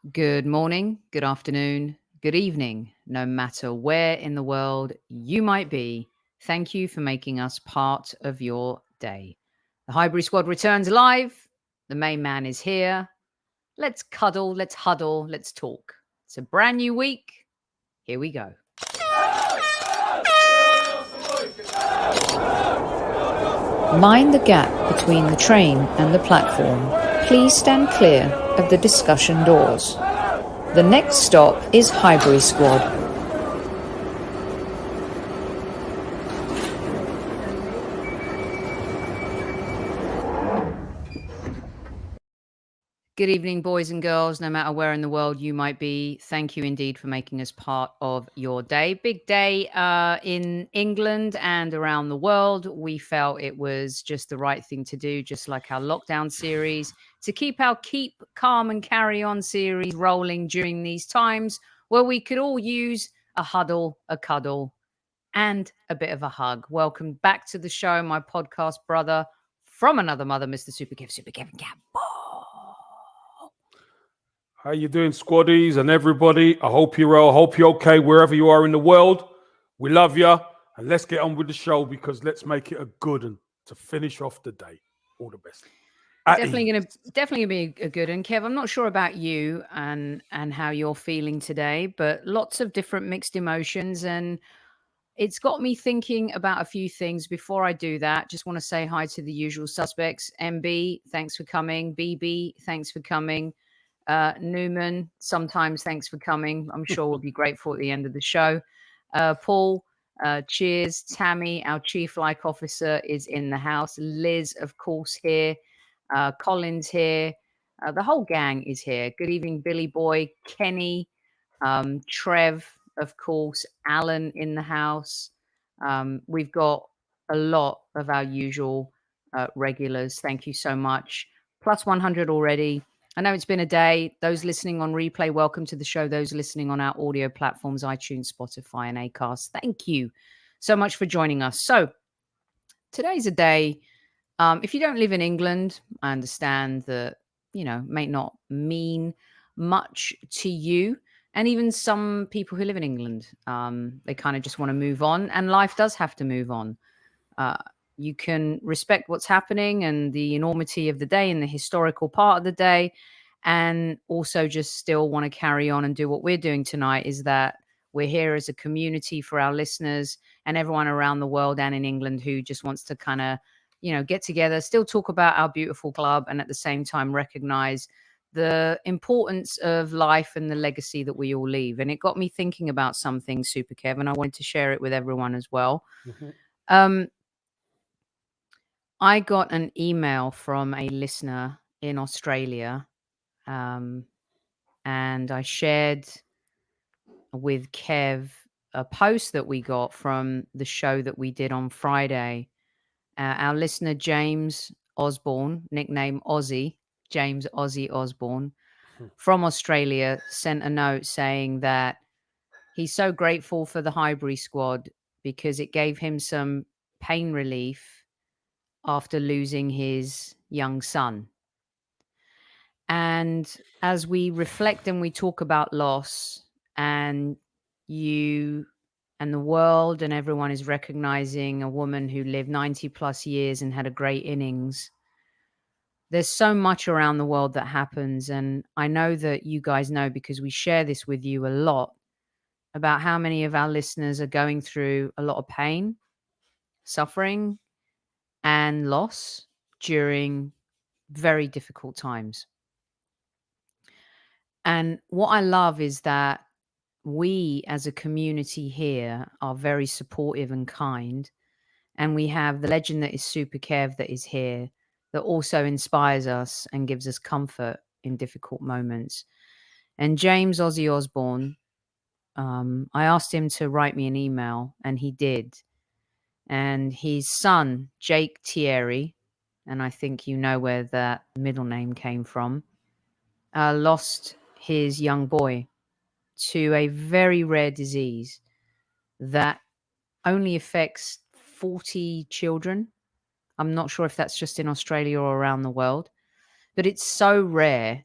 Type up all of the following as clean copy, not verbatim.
Good morning, good afternoon, good evening, no matter where in the world you might be. Thank you for making us part of your day. The Highbury Squad returns live. The main man is here. Let's cuddle, let's huddle, let's talk. It's a brand new week. Here we go. Mind the gap between the train and the platform. Please stand clear of the discussion doors. The next stop is Highbury Squad. Good evening, boys and girls, no matter where in the world you might be. Thank you indeed for making us part of your day. Big day in England and around the world. We felt it was just the right thing to do, just like our lockdown series, to keep our Keep Calm and Carry On series rolling during these times where we could all use a huddle, a cuddle, and a bit of a hug. Welcome back to the show, my podcast brother from another mother, Mr. Super Kevin Campbell. How you doing, squaddies and everybody? I hope you're well. I hope you're okay wherever you are in the world. We love you, and let's get on with the show because let's make it a good one to finish off the day. All the best. Definitely gonna be a good one, Kev. I'm not sure about you and how you're feeling today, but lots of different mixed emotions, and it's got me thinking about a few things. Before I do that, just want to say hi to the usual suspects. MB, thanks for coming. BB, thanks for coming. Newman, sometimes thanks for coming. I'm sure we'll be grateful at the end of the show. Paul, cheers. Tammy, our chief like officer, is in the house. Liz, of course, here. Colin's here. The whole gang is here. Good evening, Billy Boy, Kenny, Trev, of course, Alan in the house. We've got a lot of our usual regulars. Thank you so much. Plus 100 already. I know it's been a day. Those listening on replay, welcome to the show. Those listening on our audio platforms, iTunes, Spotify, and Acast, thank you so much for joining us. So today's a day. If you don't live in England, I understand that, may not mean much to you. And even some people who live in England, they kind of just want to move on. And life does have to move on. You can respect what's happening and the enormity of the day and the historical part of the day, and also just still want to carry on and do what we're doing tonight, is that we're here as a community for our listeners and everyone around the world and in England who just wants to kind of, get together, still talk about our beautiful club, and at the same time recognize the importance of life and the legacy that we all leave. And it got me thinking about something, Super Kev, and I wanted to share it with everyone as well. Mm-hmm. I got an email from a listener in Australia, and I shared with Kev a post that we got from the show that we did on Friday. Our listener, James Osborne, nickname Aussie, James Aussie Osborne, from Australia, sent a note saying that he's so grateful for the Highbury Squad because it gave him some pain relief after losing his young son. And as we reflect and we talk about loss, and you and the world and everyone is recognizing a woman who lived 90 plus years and had a great innings, there's so much around the world that happens. And I know that you guys know, because we share this with you a lot, about how many of our listeners are going through a lot of pain, suffering, and loss during very difficult times. And what I love is that we as a community here are very supportive and kind. And we have the legend that is Super Kev that is here, that also inspires us and gives us comfort in difficult moments. And James Ozzy Osborne, I asked him to write me an email, and he did. And his son, Jake Thierry, and I think you know where that middle name came from, lost his young boy to a very rare disease that only affects 40 children. I'm not sure if that's just in Australia or around the world, but it's so rare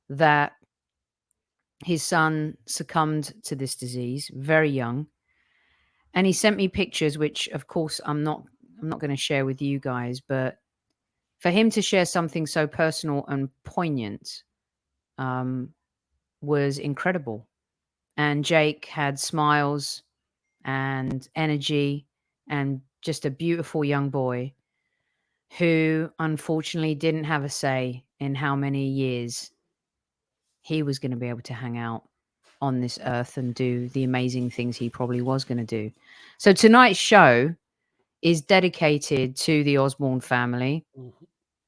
that his son succumbed to this disease very young. And he sent me pictures, which of course I'm not going to share with you guys, but for him to share something so personal and poignant was incredible. And Jake had smiles and energy and just a beautiful young boy who unfortunately didn't have a say in how many years he was going to be able to hang out on this earth and do the amazing things he probably was going to do. So tonight's show is dedicated to the Osborne family,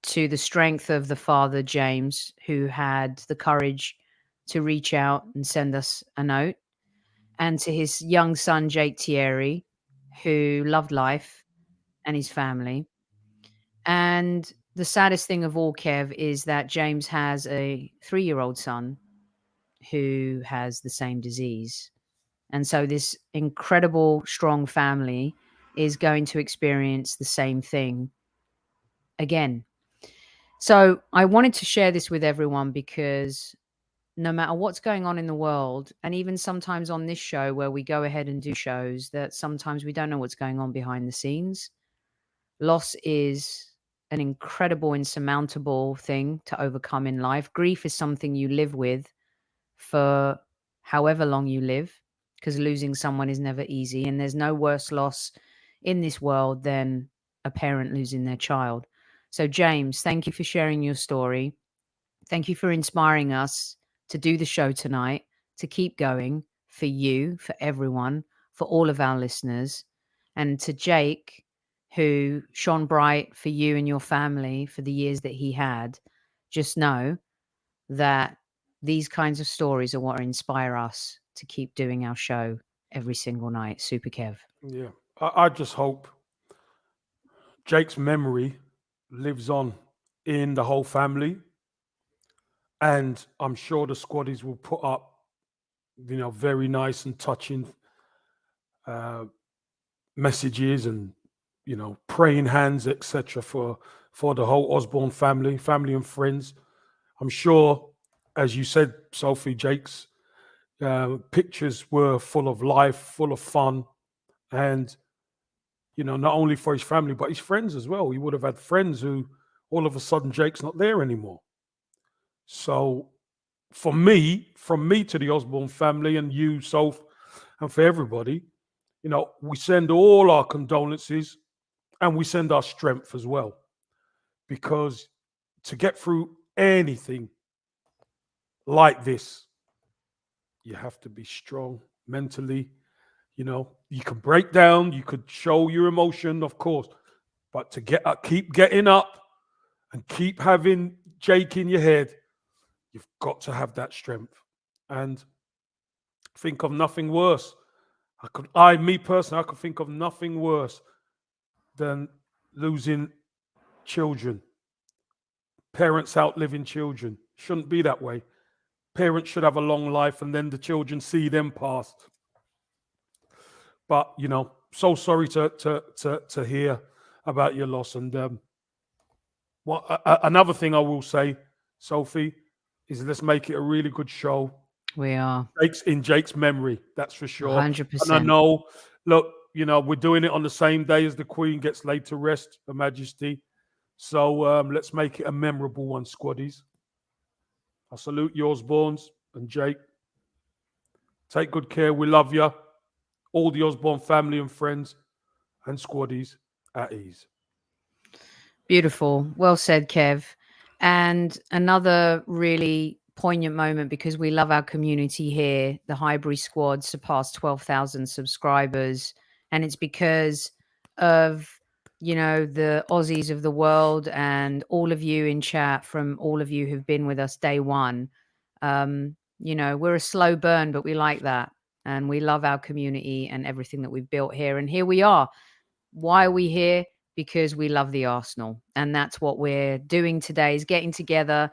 to the strength of the father, James, who had the courage to reach out and send us a note, and to his young son, Jake Thierry, who loved life and his family. And the saddest thing of all, Kev, is that James has a 3-year-old son who has the same disease. And so this incredible, strong family is going to experience the same thing again. So I wanted to share this with everyone because no matter what's going on in the world, and even sometimes on this show where we go ahead and do shows, that sometimes we don't know what's going on behind the scenes. Loss is an incredible, insurmountable thing to overcome in life. Grief is something you live with for however long you live, because losing someone is never easy. And there's no worse loss in this world than a parent losing their child. So, James, thank you for sharing your story. Thank you for inspiring us to do the show tonight, to keep going for you, for everyone, for all of our listeners. And to Jake, who shone bright for you and your family for the years that he had, just know that these kinds of stories are what inspire us to keep doing our show every single night. Super Kev. Yeah. I just hope Jake's memory lives on in the whole family. And I'm sure the squaddies will put up, very nice and touching messages and, praying hands, etc. for the whole Osborne family and friends. I'm sure, as you said, Sophie, Jake's pictures were full of life, full of fun, and not only for his family but his friends as well. He would have had friends who, all of a sudden, Jake's not there anymore. So, from me to the Osborne family and you, Soph, and for everybody, we send all our condolences and we send our strength as well, because to get through anything like this, you have to be strong mentally. You can break down, you could show your emotion, of course, but to keep getting up and keep having Jake in your head, you've got to have that strength. And think of nothing worse. Me personally, I could think of nothing worse than losing children. Parents outliving children. Shouldn't be that way. Parents should have a long life and then the children see them pass. But, so sorry to hear about your loss. And another thing I will say, Sophie, is let's make it a really good show. We are. In Jake's memory, that's for sure. 100%. And I know, look, we're doing it on the same day as the Queen gets laid to rest, Her Majesty. So let's make it a memorable one, squaddies. I salute you, Osbornes and Jake. Take good care. We love you. All the Osborne family and friends and squaddies at ease. Beautiful. Well said, Kev. And another really poignant moment, because we love our community here. The Highbury Squad surpassed 12,000 subscribers. And it's because of, the Aussies of the world and all of you in chat, from all of you who've been with us day one. We're a slow burn, but we like that. And we love our community and everything that we've built here. And here we are. Why are we here? Because we love the Arsenal. And that's what we're doing today, is getting together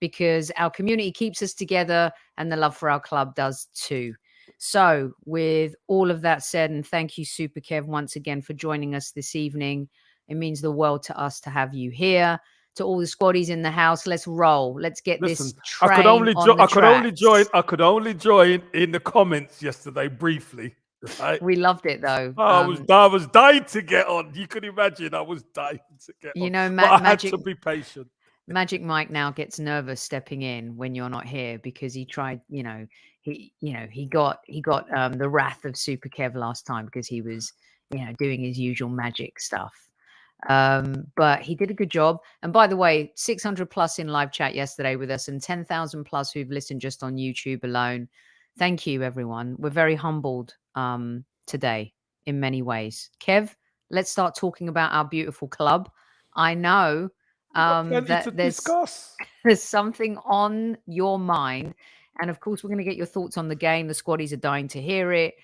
because our community keeps us together and the love for our club does too. So with all of that said, and thank you, Super Kev, once again for joining us this evening. It means the world to us to have you here, to all the squaddies in the house. Let's roll. Let's get Listen, this train on the I could only join. tracks. I could only join in the comments yesterday briefly. Right? We loved it though. I was dying to get on. You could imagine I was dying to get on. You know, But I had to be patient. Magic Mike now gets nervous stepping in when you're not here because he tried, he got the wrath of Super Kev last time because he was, doing his usual magic stuff. But he did a good job. And by the way, 600 plus in live chat yesterday with us and 10,000 plus who've listened just on YouTube alone. Thank you, everyone. We're very humbled today in many ways. Kev, let's start talking about our beautiful club. I know that there's something on your mind. And of course, we're going to get your thoughts on the game. The squaddies are dying to hear it.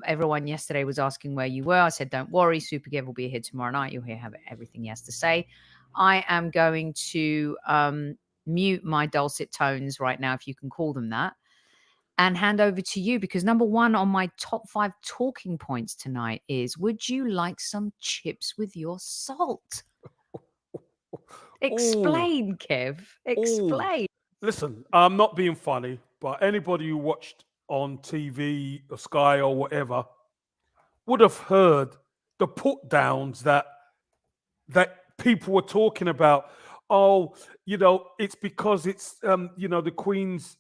Everyone yesterday was asking where you were. I said, don't worry, Super Kev will be here tomorrow night. You'll hear everything he has to say. I am going to mute my dulcet tones right now, if you can call them that, and hand over to you because number one on my top 5 talking points tonight is, would you like some chips with your salt? Explain, Ooh. Kev. Explain. Ooh. Listen, I'm not being funny, but anybody who watched on TV or Sky or whatever would have heard the put downs that people were talking about. Oh, it's because it's the Queen's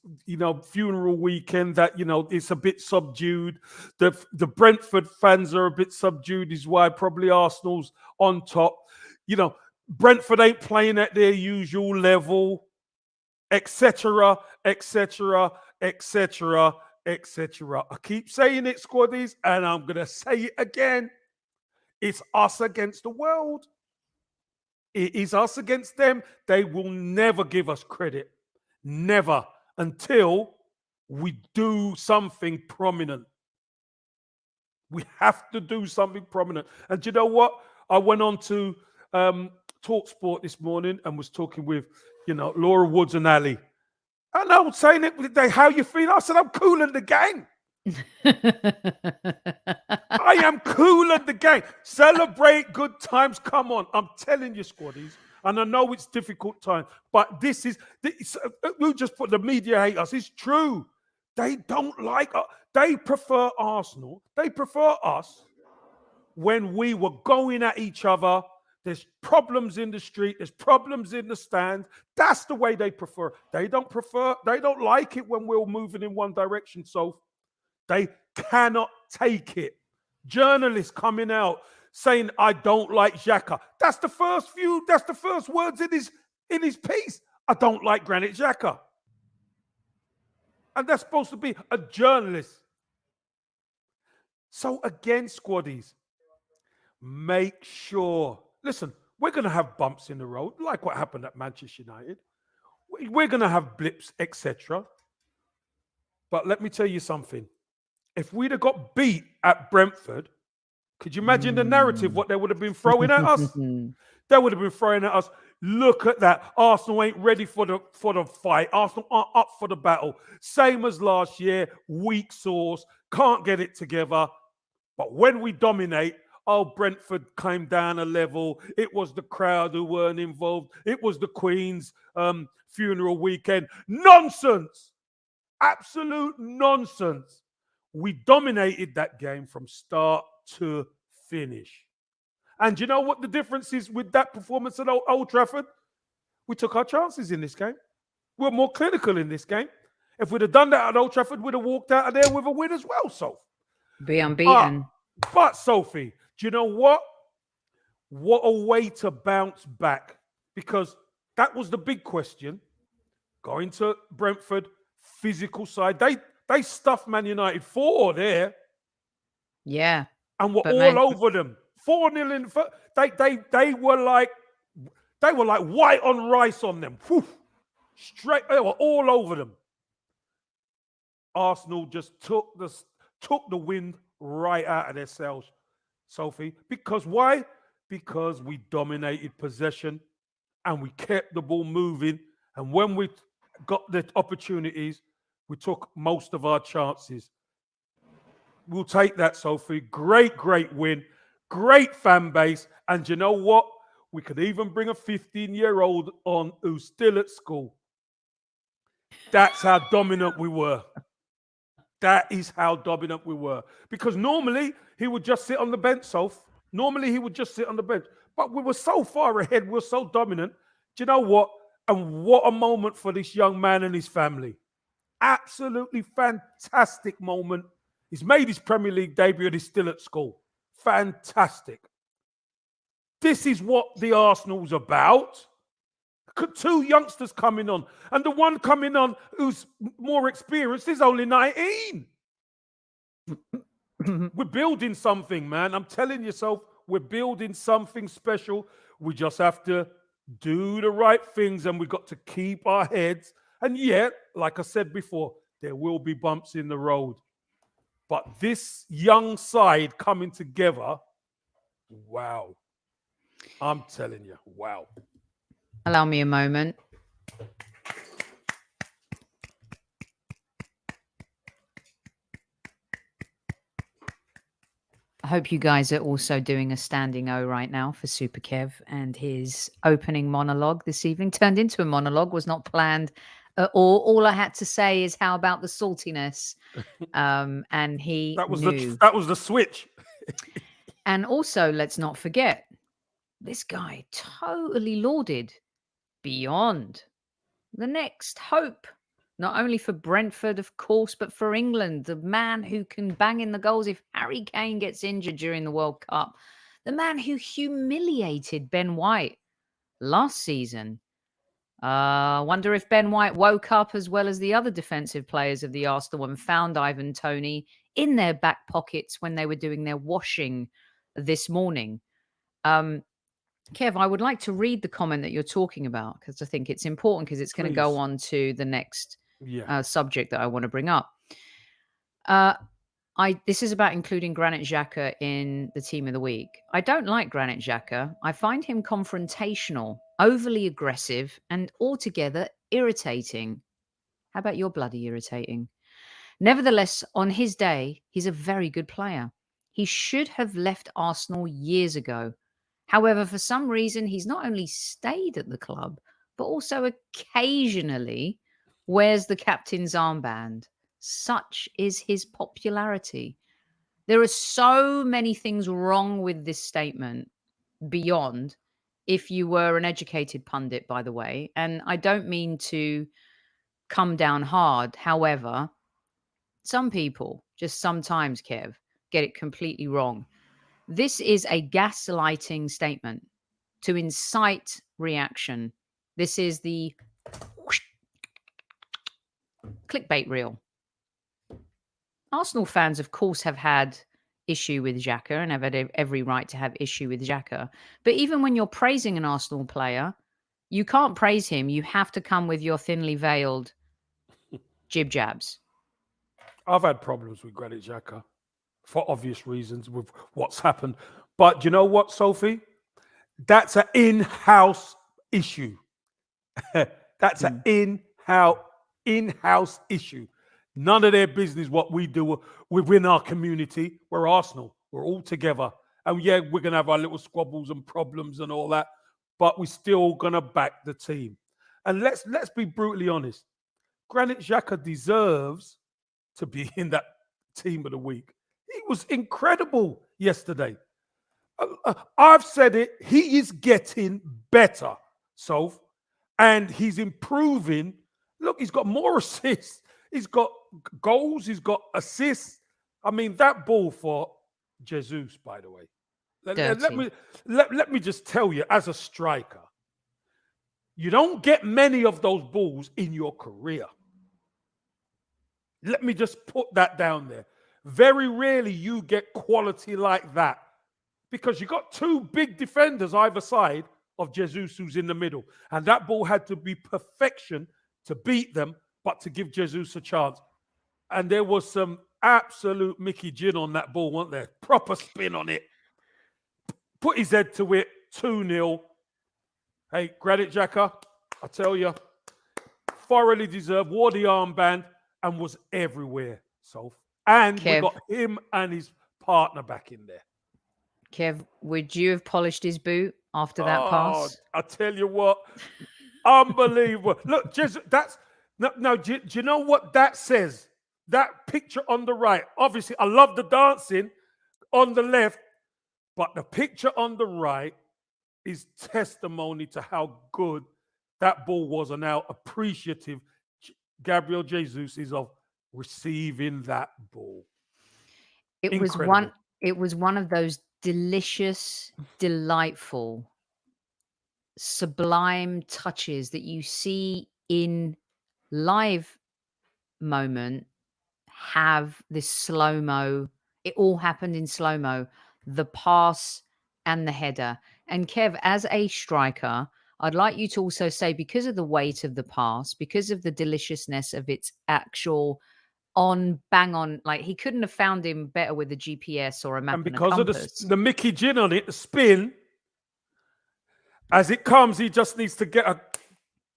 funeral weekend that it's a bit subdued. The Brentford fans are a bit subdued, is why probably Arsenal's on top. Brentford ain't playing at their usual level, etc., etc., etc., etc. I keep saying it, squaddies, and I'm going to say it again. It's us against the world. It is us against them. They will never give us credit. Never. Until we do something prominent. We have to do something prominent. And do you know what? I went on to TalkSport this morning and was talking with, Laura Woods and Ali. And I was saying it, how you feel? I said, I'm cooling the gang. I am cooling the gang. Celebrate good times. Come on. I'm telling you, squaddies. And I know it's difficult time, but we just put the media hate us. It's true. They don't like us. They prefer Arsenal. They prefer us when we were going at each other. There's problems in the street. There's problems in the stand. That's the way they prefer. They don't like it when we're moving in one direction. So they cannot take it. Journalists coming out saying, I don't like Xhaka. That's the first words in his piece. I don't like Granit Xhaka. And that's supposed to be a journalist. So again, squaddies, make sure. Listen, we're going to have bumps in the road, like what happened at Manchester United. We're going to have blips, etc. But let me tell you something. If we'd have got beat at Brentford, could you imagine the narrative, what they would have been throwing at us? They would have been throwing at us. Look at that. Arsenal ain't ready for the fight. Arsenal aren't up for the battle. Same as last year, weak sauce, can't get it together. But when we dominate, Brentford came down a level. It was the crowd who weren't involved. It was the Queen's funeral weekend. Nonsense. Absolute nonsense. We dominated that game from start to finish. And you know what the difference is with that performance at Old Trafford? We took our chances in this game. We were more clinical in this game. If we'd have done that at Old Trafford, we'd have walked out of there with a win as well, Soph. Be unbeaten. But Sophie, do you know what? What a way to bounce back. Because that was the big question. Going to Brentford, physical side. They stuffed Man United 4 there. Yeah. And were all over them. 4-0 in they were like white on rice on them. Whew. Straight, they were all over them. Arsenal just took the wind right out of their sails, Sophie. Because why? Because we dominated possession and we kept the ball moving. And when we got the opportunities, we took most of our chances. We'll take that, Sophie. Great win. Great fan base. And you know what? We could even bring a 15-year-old on who's still at school. That's how dominant we were. That is how dominant we were. Because normally he would just sit on the bench, Soph. Normally he would just sit on the bench. But we were so far ahead. We were so dominant. Do you know what? And what a moment for this young man and his family. Absolutely fantastic moment. He's made his Premier League debut and he's still at school. Fantastic. This is what the Arsenal's about. Two youngsters coming on. And the one coming on who's more experienced is only 19. We're building something, man. I'm telling yourself, we're building something special. We just have to do the right things and we've got to keep our heads. And yet, like I said before, there will be bumps in the road. But this young side coming together, wow. I'm telling you, wow. Allow me a moment. I hope you guys are also doing a standing O right now for Super Kev and his opening monologue this evening. Turned into a monologue, was not planned at all. All I had to say is, how about the saltiness? And he that was knew. That was the switch. And also, let's not forget, this guy totally lauded beyond the next hope, not only for Brentford, of course, but for England. The man who can bang in the goals if Harry Kane gets injured during the World Cup. The man who humiliated Ben White last season. Wonder if Ben White woke up as well as the other defensive players of the Arsenal and found Ivan Toney in their back pockets when they were doing their washing this morning. Kev, I would like to read the comment that you're talking about because I think it's important, because it's going to go on to the next subject that I want to bring up. This is about including Granit Xhaka in the team of the week. I don't like Granit Xhaka. I find him confrontational, overly aggressive, and altogether irritating. How about you're bloody irritating? Nevertheless, on his day, he's a very good player. He should have left Arsenal years ago. However, for some reason, he's not only stayed at the club, but also occasionally wears the captain's armband. Such is his popularity. There are so many things wrong with this statement beyond, if you were an educated pundit, by the way. And I don't mean to come down hard. However, some people just sometimes, Kev, get it completely wrong. This is a gaslighting statement to incite reaction. This is the clickbait reel. Arsenal fans, of course, have had issue with Xhaka and have had every right to have issue with Xhaka. But even when you're praising an Arsenal player, you can't praise him. You have to come with your thinly veiled jib-jabs. I've had problems with Granit Xhaka for obvious reasons with what's happened. But you know what, Sophie? That's an in-house issue. That's an in-house issue. None of their business what we do within our community. We're Arsenal. We're all together. And yeah, we're going to have our little squabbles and problems and all that, but we're still going to back the team. And let's be brutally honest. Granit Xhaka deserves to be in that team of the week. He was incredible yesterday. I've said it. He is getting better, Soph, and he's improving. Look, he's got more assists. He's got goals. He's got assists. I mean, that ball for Jesus, by the way. Let me just tell you, as a striker, you don't get many of those balls in your career. Let me just put that down there. Very rarely you get quality like that, because you got two big defenders either side of Jesus who's in the middle. And that ball had to be perfection to beat them, but to give Jesus a chance. And there was some absolute Mickey Gin on that ball, wasn't there? Proper spin on it. Put his head to it, 2-0. Hey, Granit Xhaka, I tell you, thoroughly deserved, wore the armband and was everywhere, Soph. And we got him and his partner back in there. Kev, would you have polished his boot after that pass? I tell you what, unbelievable. Look, just that's no. Do you know what that says? That picture on the right. Obviously, I love the dancing on the left, but the picture on the right is testimony to how good that ball was and how appreciative Gabriel Jesus is of receiving that ball. It was one of those delicious, delightful, sublime touches that you see in live moment have this slow-mo. It all happened in slow-mo, the pass and the header. And Kev, as a striker, I'd like you to also say, because of the weight of the pass, because of the deliciousness of its actual bang on, like he couldn't have found him better with a GPS or a map and a compass. And because of the Mickey Gin on it, the spin, as it comes, he just needs to get a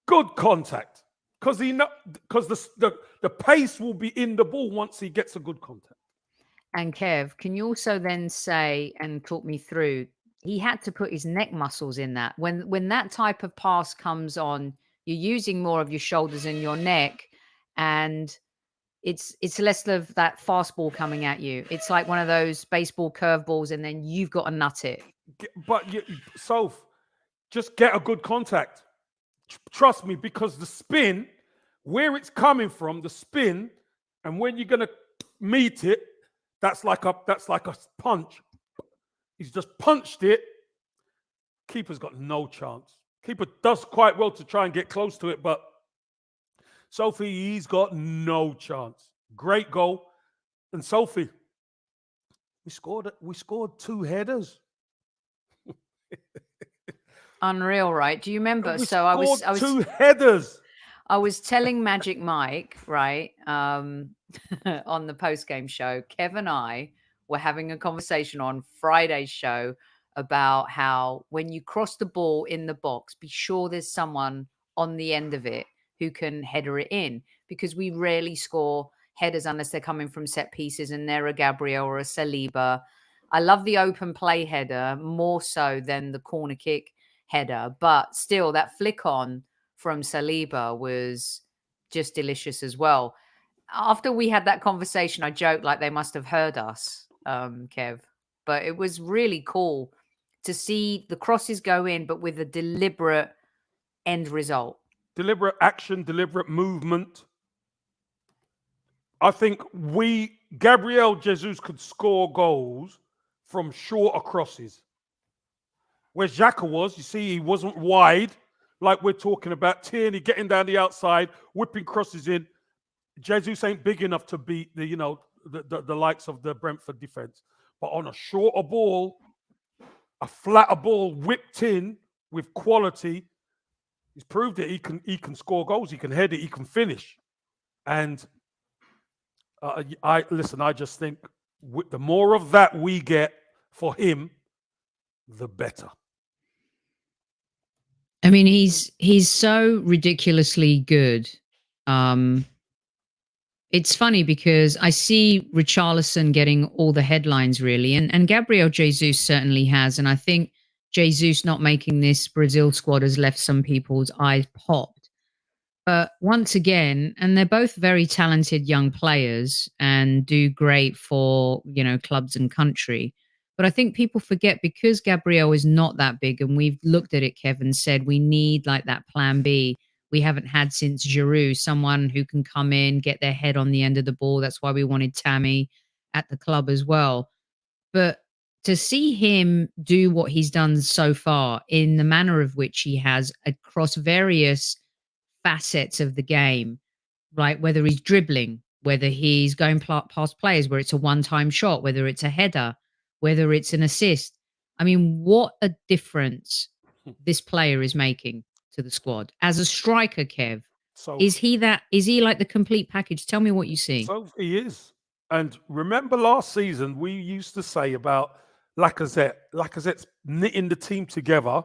good contact. Because the pace will be in the ball once he gets a good contact. And Kev, can you also then say and talk me through, he had to put his neck muscles in that. When that type of pass comes on, you're using more of your shoulders and your neck, and it's less of that fastball coming at you. It's like one of those baseball curveballs, and then you've got to nut it. But Soph, just get a good contact. Trust me, because the spin, where it's coming from, the spin, and when you're gonna meet it, that's like a punch. He's just punched it. Keeper's got no chance. Keeper does quite well to try and get close to it, but Sophie, he's got no chance. Great goal. And Sophie, we scored 2 headers. Unreal, right? Do you remember? So I was 2 headers. I was telling Magic Mike, right, on the post-game show, Kev and I were having a conversation on Friday's show about how when you cross the ball in the box, be sure there's someone on the end of it who can header it in, because we rarely score headers unless they're coming from set pieces, and they're a Gabriel or a Saliba. I love the open play header more so than the corner kick header, but still that flick on from Saliba was just delicious as well. After we had that conversation, I joked like they must have heard us, Kev, but it was really cool to see the crosses go in, but with a deliberate end result. Deliberate action, deliberate movement. I think Gabriel Jesus could score goals from shorter crosses. Where Xhaka was, you see, he wasn't wide, like we're talking about. Tierney getting down the outside, whipping crosses in. Jesus ain't big enough to beat the likes of the Brentford defense. But on a shorter ball, a flatter ball whipped in with quality, he's proved it. He can score goals, he can head it, he can finish. And I just think the more of that we get for him, the better. I mean, he's so ridiculously good. It's funny because I see Richarlison getting all the headlines, really, and Gabriel Jesus certainly has. And I think Jesus not making this Brazil squad has left some people's eyes popped. But once again, and they're both very talented young players and do great for, clubs and country. But I think people forget, because Gabriel is not that big, and we've looked at it, Kevin said, we need like that plan B. We haven't had since Giroud, someone who can come in, get their head on the end of the ball. That's why we wanted Tammy at the club as well. But to see him do what he's done so far in the manner of which he has across various facets of the game, right? Whether he's dribbling, whether he's going past players where it's a one-time shot, whether it's a header, whether it's an assist. I mean, what a difference this player is making to the squad. As a striker, Kev, is he like the complete package? Tell me what you see. So he is. And remember last season, we used to say about Lacazette's knitting the team together,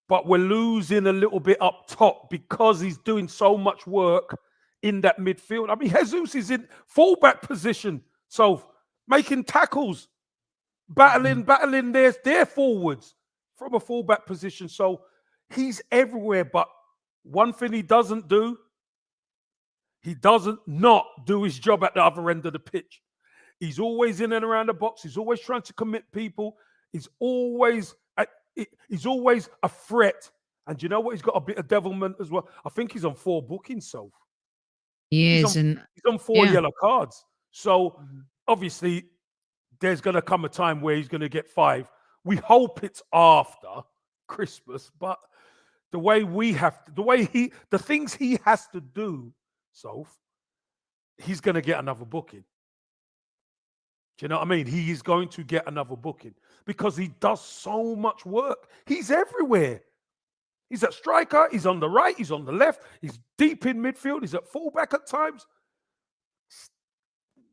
but we're losing a little bit up top because he's doing so much work in that midfield. I mean, Jesus is in fullback position, so making tackles, battling their forwards. from a fullback position. So he's everywhere. But one thing he doesn't do, he doesn't not do his job at the other end of the pitch. He's always in and around the box. He's always trying to commit people. He's always a threat. And you know what? He's got a bit of devilment as well. I think he's on 4 bookings, so He he's is, on 4 yellow cards. So Mhm. obviously there's going to come a time where he's going to get 5. We hope it's after Christmas, but the things he has to do, Soph, he's going to get another booking. Do you know what I mean? He is going to get another booking because he does so much work. He's everywhere. He's at striker. He's on the right. He's on the left. He's deep in midfield. He's at fullback at times.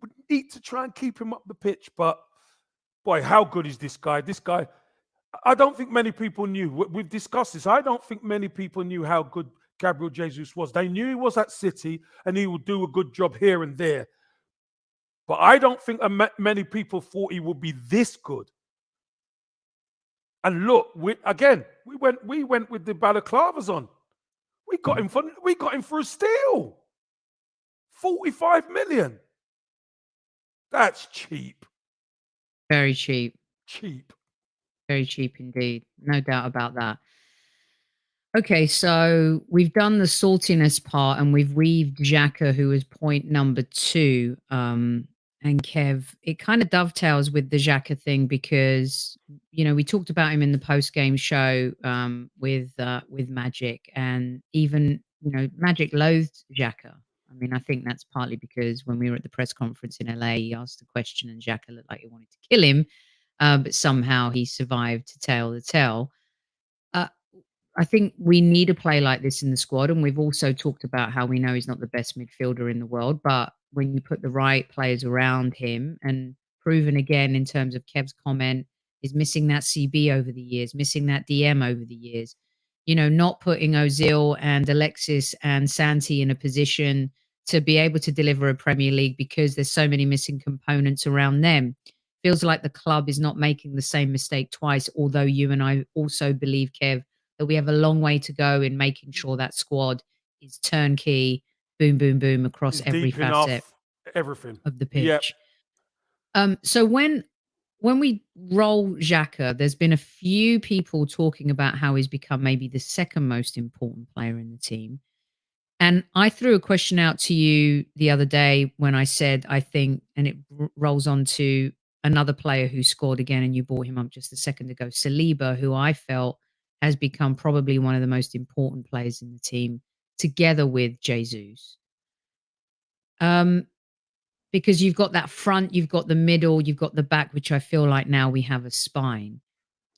We need to try and keep him up the pitch. But, boy, how good is this guy? This guy, I don't think many people knew. We've discussed this. I don't think many people knew how good Gabriel Jesus was. They knew he was at City and he would do a good job here and there. But I don't think many people thought he would be this good. And look, we went with the balaclavas on. We got him for a steal. 45 million. That's cheap. Very cheap. Cheap. Very cheap indeed. No doubt about that. Okay, so we've done the saltiness part and we've weaved Xhaka, who was point number 2. And Kev, it kind of dovetails with the Xhaka thing because, we talked about him in the post-game show with Magic, and even, Magic loathed Xhaka. I mean, I think that's partly because when we were at the press conference in LA, he asked the question and Xhaka looked like he wanted to kill him, but somehow he survived to tell the tale. I think we need a play like this in the squad, and we've also talked about how we know he's not the best midfielder in the world, but when you put the right players around him, and proven again in terms of Kev's comment, is missing that CB over the years, missing that DM over the years, not putting Ozil and Alexis and Santi in a position to be able to deliver a Premier League because there's so many missing components around them. Feels like the club is not making the same mistake twice, although you and I also believe, Kev, that we have a long way to go in making sure that squad is turnkey, boom, boom, boom, across He's every deep facet enough, everything. of the Yep. pitch. So when we roll Xhaka, there's been a few people talking about how he's become maybe the second most important player in the team. And I threw a question out to you the other day when I said, I think, and it rolls on to another player who scored again, and you brought him up just a second ago, Saliba, who I felt has become probably one of the most important players in the team, together with Jesus. Because you've got that front, you've got the middle, you've got the back, which I feel like now we have a spine.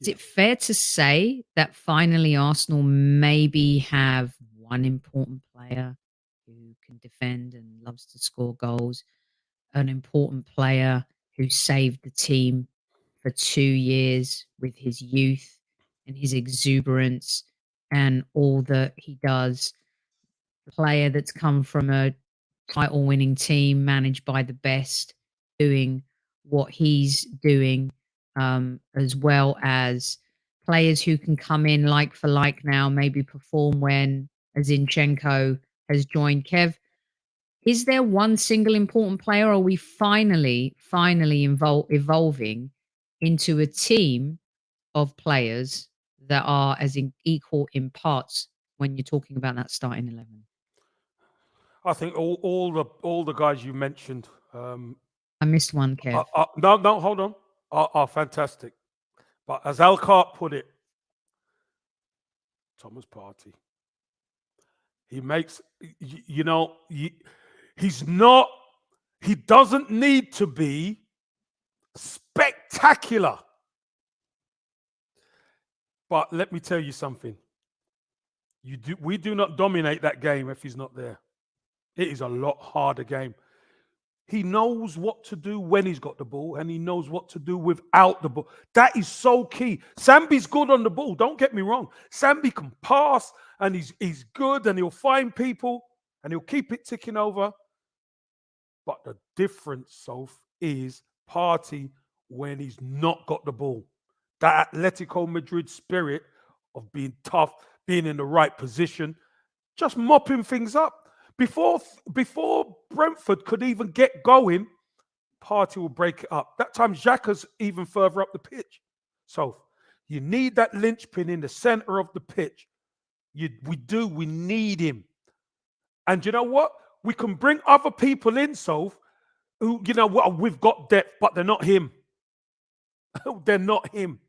Is it fair to say that finally Arsenal maybe have one important player who can defend and loves to score goals, an important player who saved the team for 2 years with his youth and his exuberance and all that he does, a player that's come from a title winning team managed by the best, doing what he's doing, as well as players who can come in like for like now, maybe perform when Zinchenko has joined. Kev, is there one single important player, or are we finally evolving into a team of players that are as equal in parts when you're talking about that starting 11? I think all the guys you mentioned. I missed one, Kev. No, hold on. Are fantastic. But as Alcott put it, Thomas Partey. He makes, he doesn't need to be spectacular. But let me tell you something. We do not dominate that game if he's not there. It is a lot harder game. He knows what to do when he's got the ball, and he knows what to do without the ball. That is so key. Sambi's good on the ball. Don't get me wrong. Sambi can pass, and he's good, and he'll find people, and he'll keep it ticking over. But the difference, Soph, is Partey when he's not got the ball. that Atletico Madrid spirit of being tough, being in the right position, just mopping things up. Before Brentford could even get going, Partey will break it up. That time, Xhaka's even further up the pitch. So you need that linchpin in the center of the pitch. We need him. And you know what? We can bring other people in, Soph, who, we've got depth, but they're not him. They're not him.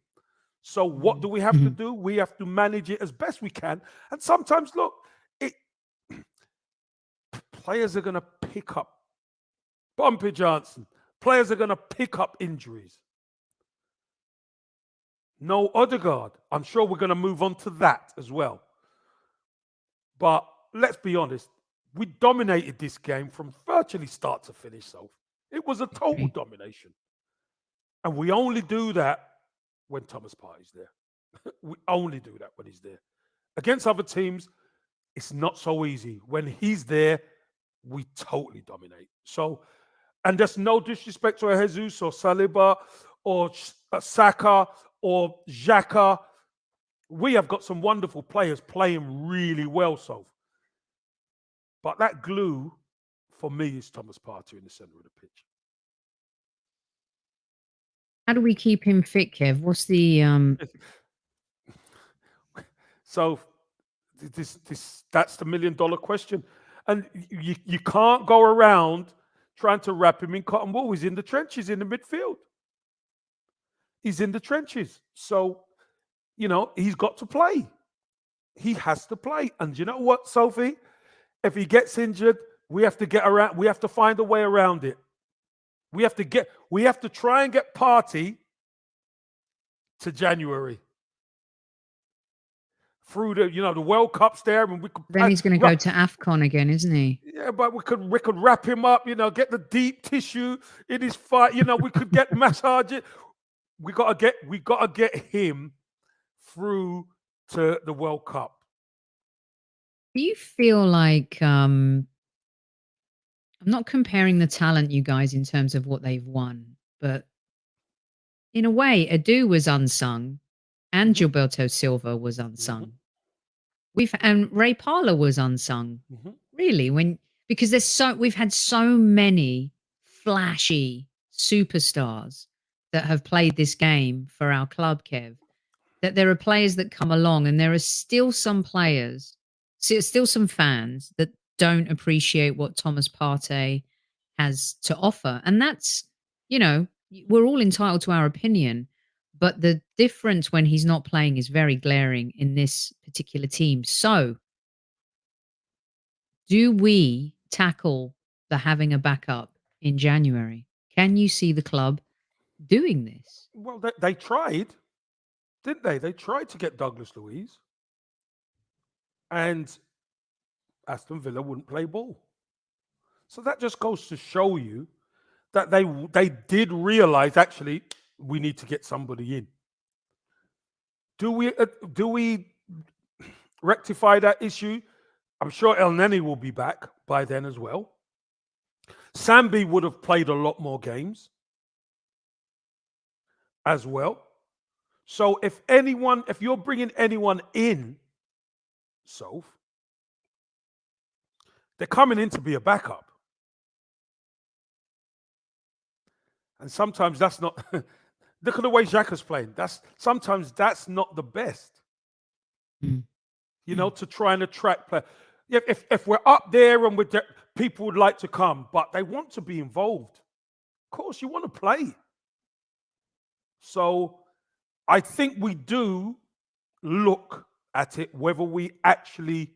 So what do we have to do? We have to manage it as best we can. And sometimes, look, players are going to pick up. Bumpy Johnson. Players are going to pick up injuries. No Odegaard. I'm sure we're going to move on to that as well. But let's be honest. We dominated this game from virtually start to finish, so it was a total domination. And we only do that when Thomas Partey's there. We only do that when he's there. Against other teams, it's not so easy. When he's there, we totally dominate. So, and there's no disrespect to Jesus or Saliba or Saka or Xhaka. We have got some wonderful players playing really well, so. But that glue, for me, is Thomas Partey in the centre of the pitch. How do we keep him fit, Kev? What's the So that's the $1 million question. And you can't go around trying to wrap him in cotton wool. He's in the trenches in the midfield. He's in the trenches. So, he's got to play. He has to play. And you know what, Sophie? If he gets injured, we have to get around. We have to find a way around it. We have to try and get Partey to January through the World Cup's there, and we could. Then he's going to go to AFCON again, isn't he? Yeah, but we could wrap him up. Get the deep tissue in his fight. We could get massage it. We gotta get him through to the World Cup. Do you feel like I'm not comparing the talent, you guys, in terms of what they've won, but in a way, Edu was unsung, and Gilberto Silva was unsung. And Ray Parlour was unsung. Really, because we've had so many flashy superstars that have played this game for our club, Kev, that there are players that come along, and there are still some players. Still some fans that don't appreciate what Thomas Partey has to offer. And that's, we're all entitled to our opinion. But the difference when he's not playing is very glaring in this particular team. So do we tackle the having a backup in January? Can you see the club doing this? Well, they tried, didn't they? They tried to get Douglas Luiz. And Aston Villa wouldn't play ball. So that just goes to show you that they did realize, actually, we need to get somebody in. Do we rectify that issue? I'm sure Elneny will be back by then as well. Sambi would have played a lot more games as well. So if you're bringing anyone in, Soph, they're coming in to be a backup. And sometimes that's not... Look at the way Xhaka's playing. Sometimes that's not the best. To try and attract players. If we're up there and people would like to come, but they want to be involved. Of course, you want to play. So I think we do look at it, whether we actually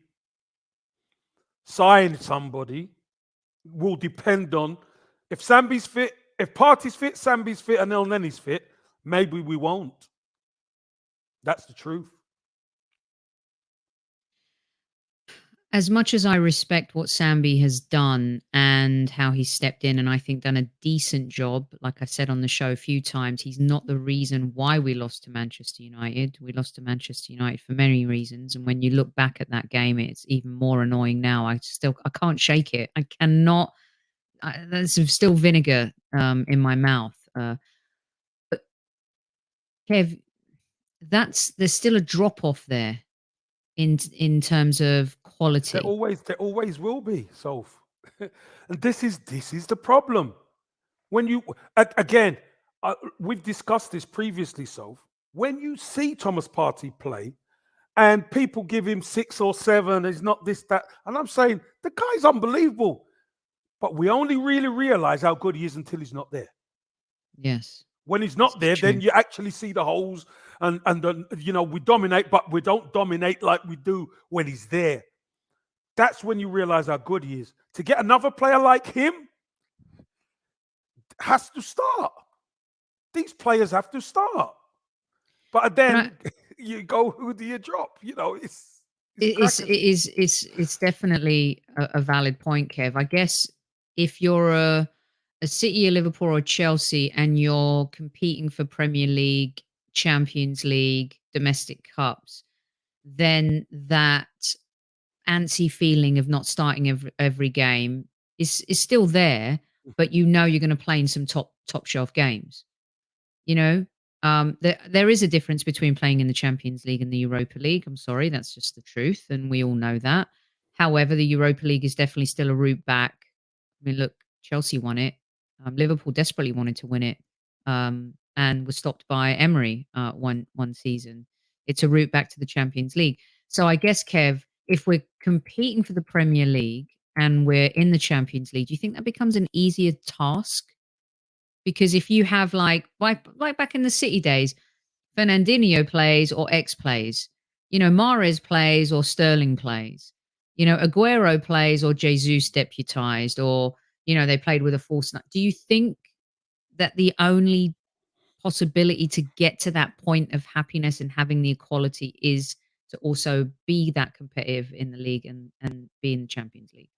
sign somebody will depend on if Sambi's fit, if Partey's fit, Sambi's fit, and Elneny's fit, maybe we won't. That's the truth. As much as I respect what Sambi has done and how he's stepped in and I think done a decent job, like I said on the show a few times, he's not the reason why we lost to Manchester United. We lost to Manchester United for many reasons. And when you look back at that game, it's even more annoying now. I can't shake it. I cannot. There's still vinegar in my mouth. But Kev, there's still a drop off there in terms of quality. There always will be, Soph. And this is the problem. When you again, we've discussed this previously, Soph. When you see Thomas Partey play, and people give him 6 or 7, he's not this, that, and I'm saying the guy's unbelievable, but we only really realize how good he is until he's not there. Yes. When he's not there, then you actually see the holes, and we dominate, but we don't dominate like we do when he's there. That's when you realize how good he is. To get another player like him has to start. These players have to start. But then you go, who do you drop? It's definitely a valid point, Kev. I guess if you're a City, a Liverpool, or a Chelsea, and you're competing for Premier League, Champions League, domestic cups, then that antsy feeling of not starting every game is still there, but you're going to play in some top shelf games. There is a difference between playing in the Champions League and the Europa League. I'm sorry, that's just the truth, and we all know that. However, the Europa League is definitely still a route back. I mean, look, Chelsea won it. Liverpool desperately wanted to win it, and was stopped by Emery one season. It's a route back to the Champions League. So I guess, Kev, if we're competing for the Premier League and we're in the Champions League, do you think that becomes an easier task? Because if you have like back in the City days, Fernandinho plays or X plays, Mahrez plays or Sterling plays, Aguero plays or Jesus deputized, or, they played with a false nine. Do you think that the only possibility to get to that point of happiness and having the equality is to also be that competitive in the league and be in the Champions League?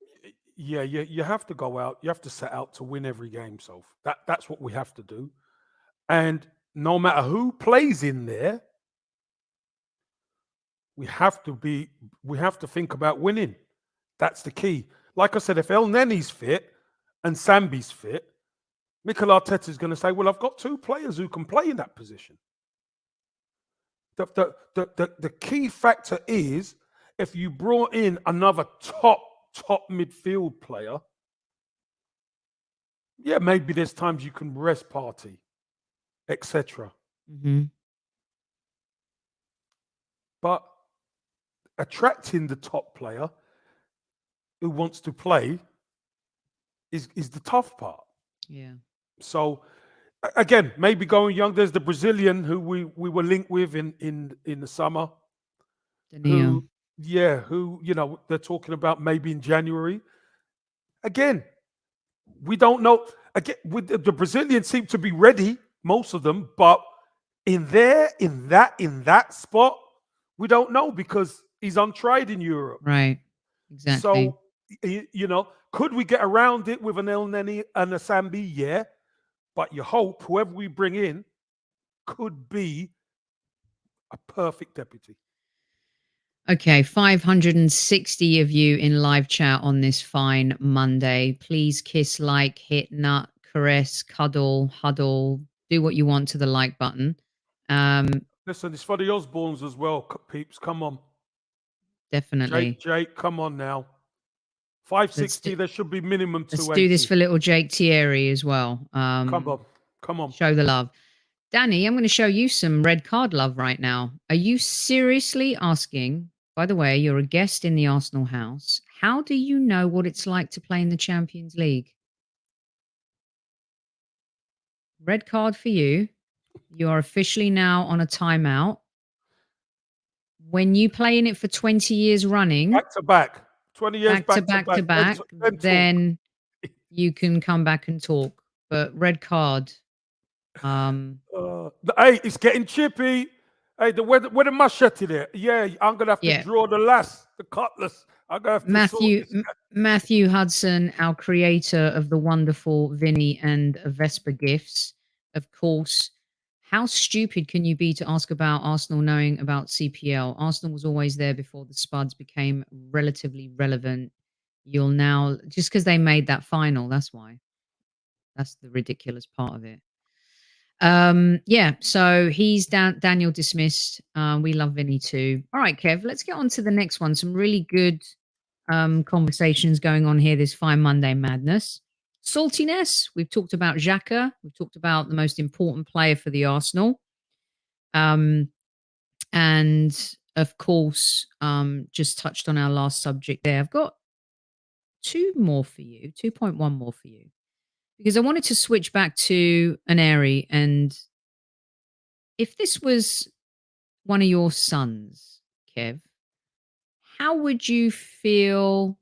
Yeah, you have to go out. You have to set out to win every game, Soph. That's what we have to do. And no matter who plays in there, we have to think about winning. That's the key. Like I said, if Elneny's fit and Sambi's fit, Mikel Arteta is going to say, well, I've got 2 players who can play in that position. The key factor is, if you brought in another top midfield player, yeah, maybe there's times you can rest Partey, etc. Mm-hmm. But attracting the top player who wants to play is the tough part. Yeah. So again, maybe going young. There's the Brazilian who we were linked with in the summer. Who they're talking about maybe in January. Again, we don't know. Again, with the Brazilians seem to be ready, most of them, but in that spot, we don't know because he's untried in Europe. Right. Exactly. So, could we get around it with an Elneny and a Sambi? Yeah. But you hope whoever we bring in could be a perfect deputy. Okay, 560 of you in live chat on this fine Monday. Please kiss, like, hit, nut, caress, cuddle, huddle. Do what you want to the like button. Listen, it's for the Osborns as well, peeps. Come on. Definitely. Jake, come on now. 560, there should be minimum 280. Let's do this for little Jake Thierry as well. Come on. Show the love. Danny, I'm going to show you some red card love right now. Are you seriously asking, by the way, you're a guest in the Arsenal house, how do you know what it's like to play in the Champions League? Red card for you. You are officially now on a timeout. When you play in it for 20 years running, back to back, 20 years back to back, then you can come back and talk. But red card. Hey, it's getting chippy. Hey, where the machete there? Yeah, I'm gonna have to draw the cutlass. I'm gonna have to Matthew Hudson, our creator of the wonderful Vinny and Vespa gifts, of course. How stupid can you be to ask about Arsenal knowing about CPL? Arsenal was always there before the Spuds became relatively relevant. You'll now, just because they made that final, that's why. That's the ridiculous part of it. Yeah, so he's Daniel dismissed. We love Vinny too. All right, Kev, let's get on to the next one. Some really good conversations going on here this fine Monday madness. Saltiness. We've talked about Xhaka. We've talked about the most important player for the Arsenal. And of course, just touched on our last subject there. I've got 2 more for you, 2.1 more for you, because I wanted to switch back to Nwaneri. And if this was one of your sons, Kev, how would you feel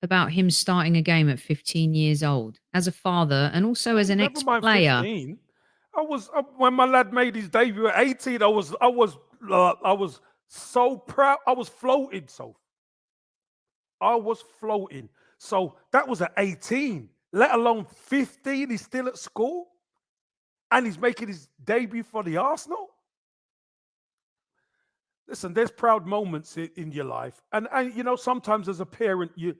about him starting a game at 15 years old as a father and also as an Never mind ex-player? 15. I was when my lad made his debut at 18. I was so proud. I was floating. So that was at 18. Let alone 15. He's still at school, and he's making his debut for the Arsenal. Listen, there's proud moments in your life, and you know, sometimes as a parent, you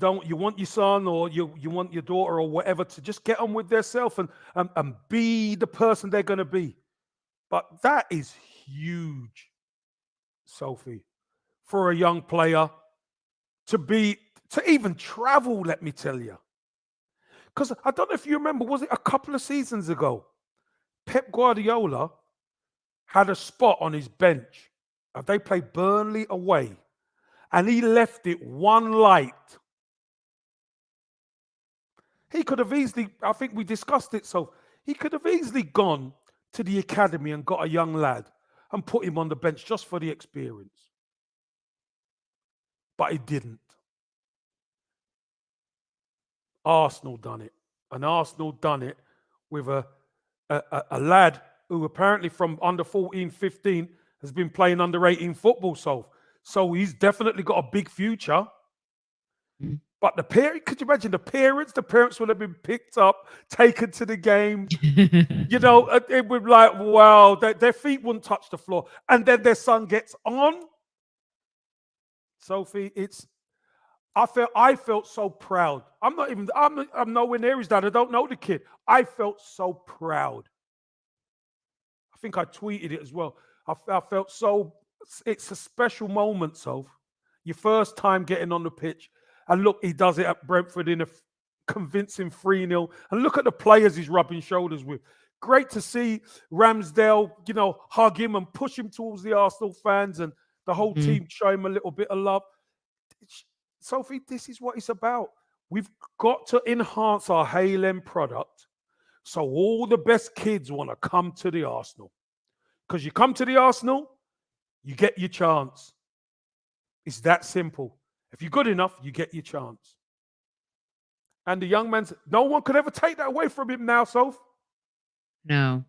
want your son or you want your daughter or whatever to just get on with themselves and be the person they're going to be. But that is huge, Sophie, for a young player to even travel. Let me tell you, because I don't know if you remember, was it a couple of seasons ago? Pep Guardiola had a spot on his bench. They played Burnley away, and he left it one light. He could have easily, I think we discussed it, so he could have easily gone to the academy and got a young lad and put him on the bench just for the experience. But he didn't. Arsenal done it. And Arsenal done it with a lad who apparently from under 14, 15 has been playing under 18 football. So he's definitely got a big future. Mm. But could you imagine the parents? The parents would have been picked up, taken to the game. You know, it would be like, wow, their feet wouldn't touch the floor. And then their son gets on. Sophie, I felt so proud. I'm nowhere near his dad. I don't know the kid. I felt so proud. I think I tweeted it as well. I felt so, it's a special moment, Soph. Your first time getting on the pitch. And look, he does it at Brentford in a convincing 3-0. And look at the players he's rubbing shoulders with. Great to see Ramsdale, you know, hug him and push him towards the Arsenal fans and the whole team show him a little bit of love. Sophie, this is what it's about. We've got to enhance our Hale End product so all the best kids want to come to the Arsenal. Because you come to the Arsenal, you get your chance. It's that simple. If you're good enough, you get your chance. And the young man's, no one could ever take that away from him now, Soph. No,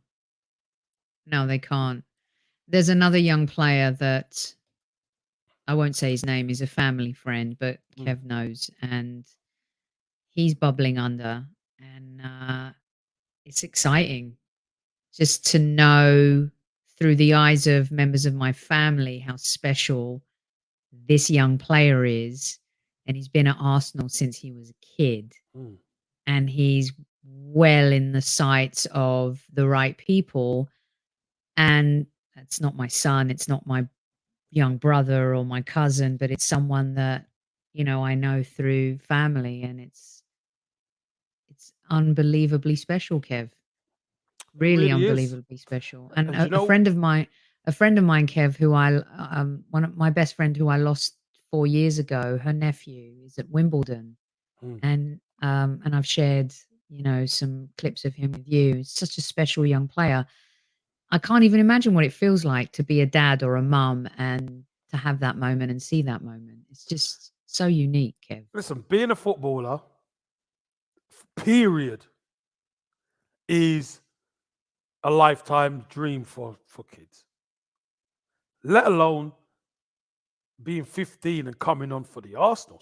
they can't. There's another young player that I won't say his name. He's a family friend, but Kev knows. And he's bubbling under. And it's exciting just to know through the eyes of members of my family how special this young player is. And he's been at Arsenal since he was a kid. And he's well in the sights of the right people. And it's not my son, it's not my young brother or my cousin, but it's someone that, you know, I know through family. And it's unbelievably special, Kev. Really unbelievably special. And a friend of mine, Kev, who one of my best friend who I lost 4 years ago, her nephew is at Wimbledon. And I've shared, you know, some clips of him with you. He's such a special young player. I can't even imagine what it feels like to be a dad or a mum and to have that moment and see that moment. It's just so unique, Kev. Listen, being a footballer, period, is a lifetime dream for kids. Let alone being 15 and coming on for the Arsenal.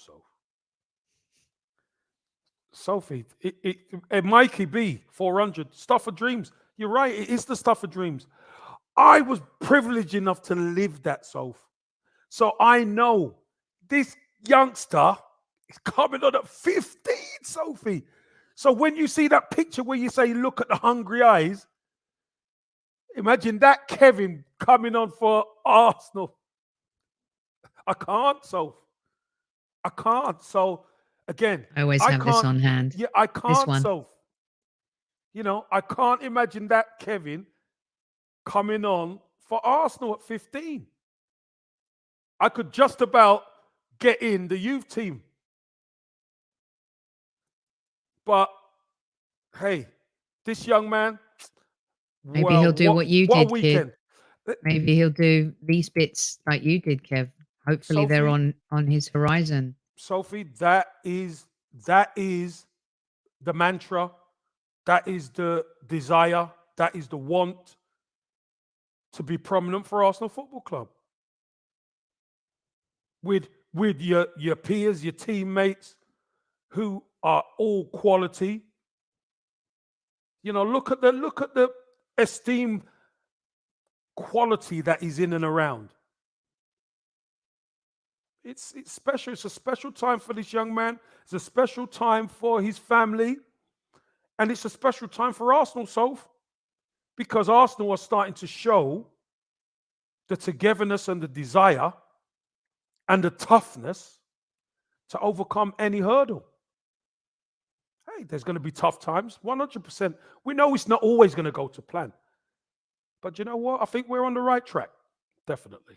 Sophie, it Mikey B, 400, stuff of dreams. You're right, it is the stuff of dreams. I was privileged enough to live that, Soph. So I know this youngster is coming on at 15, Sophie. So when you see that picture where you say, look at the hungry eyes, imagine that Kevin coming on for Arsenal. I can't, so I can't. So again, I always I have this can't. on hand. Yeah, I This can't. one. So I can't imagine that Kevin coming on for Arsenal at 15. I could just about get in the youth team. But hey, this young man, Maybe he'll do what you what a did, kid. weekend. Maybe he'll do these bits like you did, Kev. Hopefully they're Sophie, on his horizon. Sophie, that is the mantra, that is the desire, that is the want to be prominent for Arsenal Football Club. With your peers, your teammates, who are all quality. Look at the esteem quality that is in and around. It's special. It's a special time for this young man. It's a special time for his family. And it's a special time for Arsenal, Soph, because Arsenal are starting to show the togetherness and the desire and the toughness to overcome any hurdle. Hey, there's going to be tough times, 100%. We know it's not always going to go to plan. But you know what? I think we're on the right track. Definitely.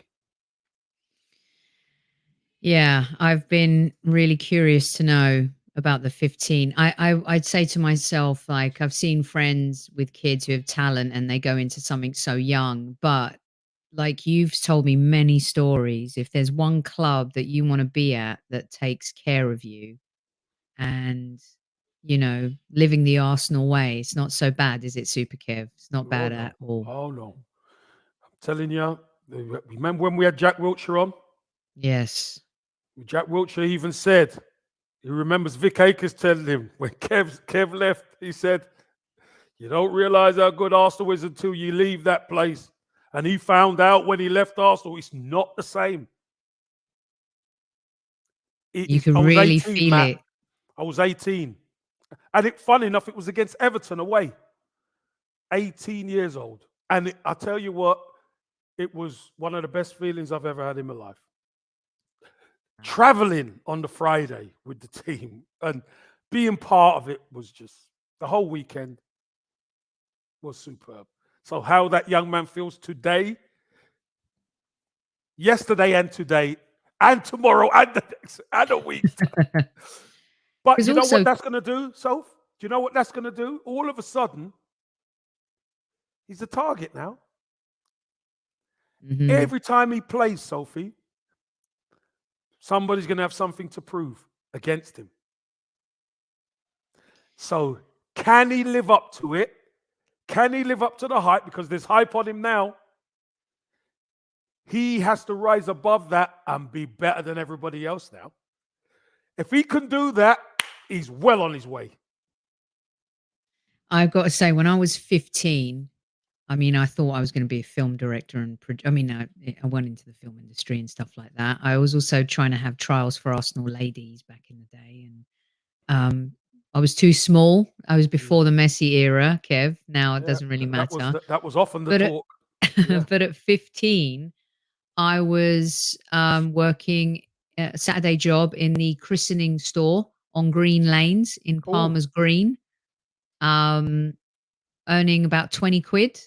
Yeah, I've been really curious to know about the 15. I'd say to myself, like, I've seen friends with kids who have talent and they go into something so young, but like you've told me many stories, if there's one club that you want to be at that takes care of you and living the Arsenal way, it's not so bad, is it, Super Kev? It's not bad no. at all. Oh, no. I'm telling you, remember when we had Jack Wilshere on? Yes. Jack Wilshere even said, he remembers Vic Akers telling him when Kev left, he said, you don't realize how good Arsenal is until you leave that place. And he found out when he left Arsenal, it's not the same. You can really 18, feel Matt. it. I was 18. And funny enough, it was against Everton away. 18 years old. And I tell you what, it was one of the best feelings I've ever had in my life. Traveling on the Friday with the team and being part of it was just, the whole weekend was superb. So how that young man feels today, yesterday and today, and tomorrow and the next, and a week. But you know what that's going to do, Soph? Do you know what that's going to do? All of a sudden, he's a target now. Mm-hmm. Every time he plays, Sophie, somebody's going to have something to prove against him. So can he live up to it? Can he live up to the hype? Because there's hype on him now. He has to rise above that and be better than everybody else now. If he can do that, he's well on his way. I've got to say, when I was 15, I mean, I thought I was going to be a film director and I went into the film industry and stuff like that. I was also trying to have trials for Arsenal ladies back in the day, and I was too small. I was before the Messi era, Kev. Now it doesn't really matter. That was often the talk. But at 15, I was working a Saturday job in the christening store on Green Lanes in Palmer's Green, earning about 20 quid.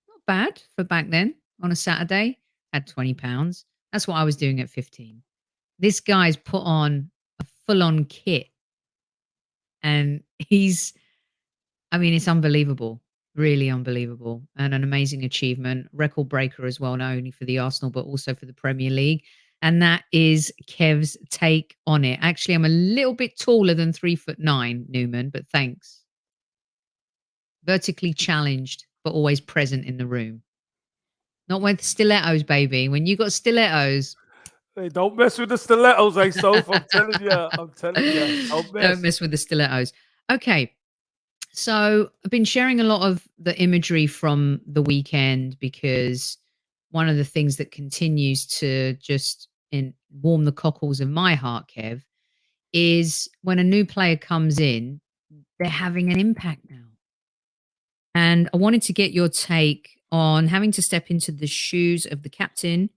Not bad for back then on a Saturday. Had £20. That's what I was doing at 15. This guy's put on a full-on kit. And it's unbelievable. Really unbelievable. And an amazing achievement. Record breaker as well, not only for the Arsenal, but also for the Premier League. And that is Kev's take on it. Actually, I'm a little bit taller than 3'9", Newman, but thanks. Vertically challenged, but always present in the room. Not with stilettos, baby. When you got stilettos. Hey, don't mess with the stilettos, eh, Soph? I'm telling you. Don't mess with the stilettos. Okay. So I've been sharing a lot of the imagery from the weekend because one of the things that continues to just warm the cockles of my heart, Kev, is when a new player comes in, they're having an impact now. And I wanted to get your take on having to step into the shoes of the captain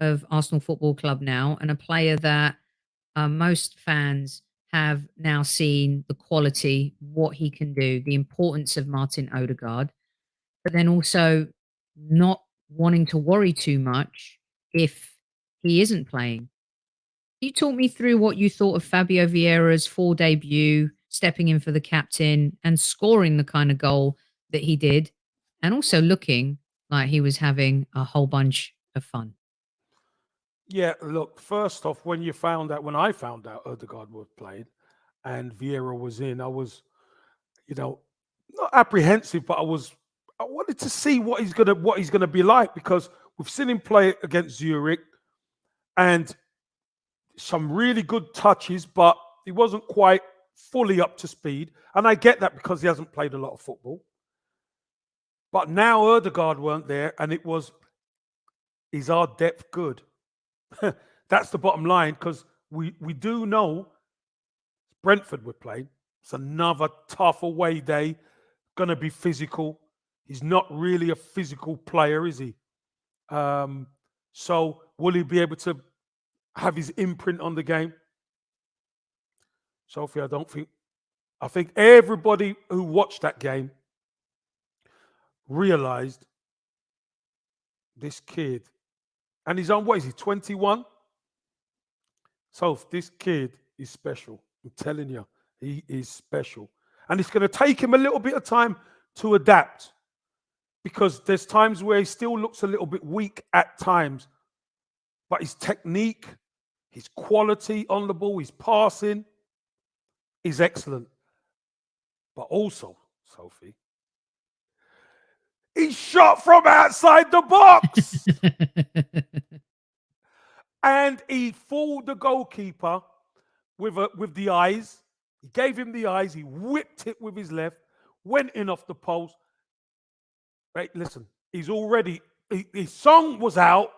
of Arsenal Football Club now, and a player that most fans have now seen the quality, what he can do, the importance of Martin Odegaard, but then also not wanting to worry too much if he isn't playing. Can you talk me through what you thought of Fabio Vieira's full debut, stepping in for the captain and scoring the kind of goal that he did, and also looking like he was having a whole bunch of fun? Yeah, look, first off, when I found out Odegaard was playing and Vieira was in, I was, not apprehensive, but I wanted to see what he's gonna be like, because we've seen him play against Zurich and some really good touches, but he wasn't quite fully up to speed. And I get that because he hasn't played a lot of football. But now Odegaard weren't there, and is our depth good? That's the bottom line, because we do know Brentford we're playing. It's another tough away day, going to be physical. He's not really a physical player, is he? So will he be able to have his imprint on the game? Sophie, I think everybody who watched that game realized this kid, and he's on, what is he, 21? So this kid is special. I'm telling you, he is special. And it's going to take him a little bit of time to adapt, because there's times where he still looks a little bit weak at times. But his technique, his quality on the ball, his passing is excellent. But also, Sophie, he shot from outside the box. And he fooled the goalkeeper with the eyes. He gave him the eyes. He whipped it with his left, went in off the post. Right, listen, his song was out.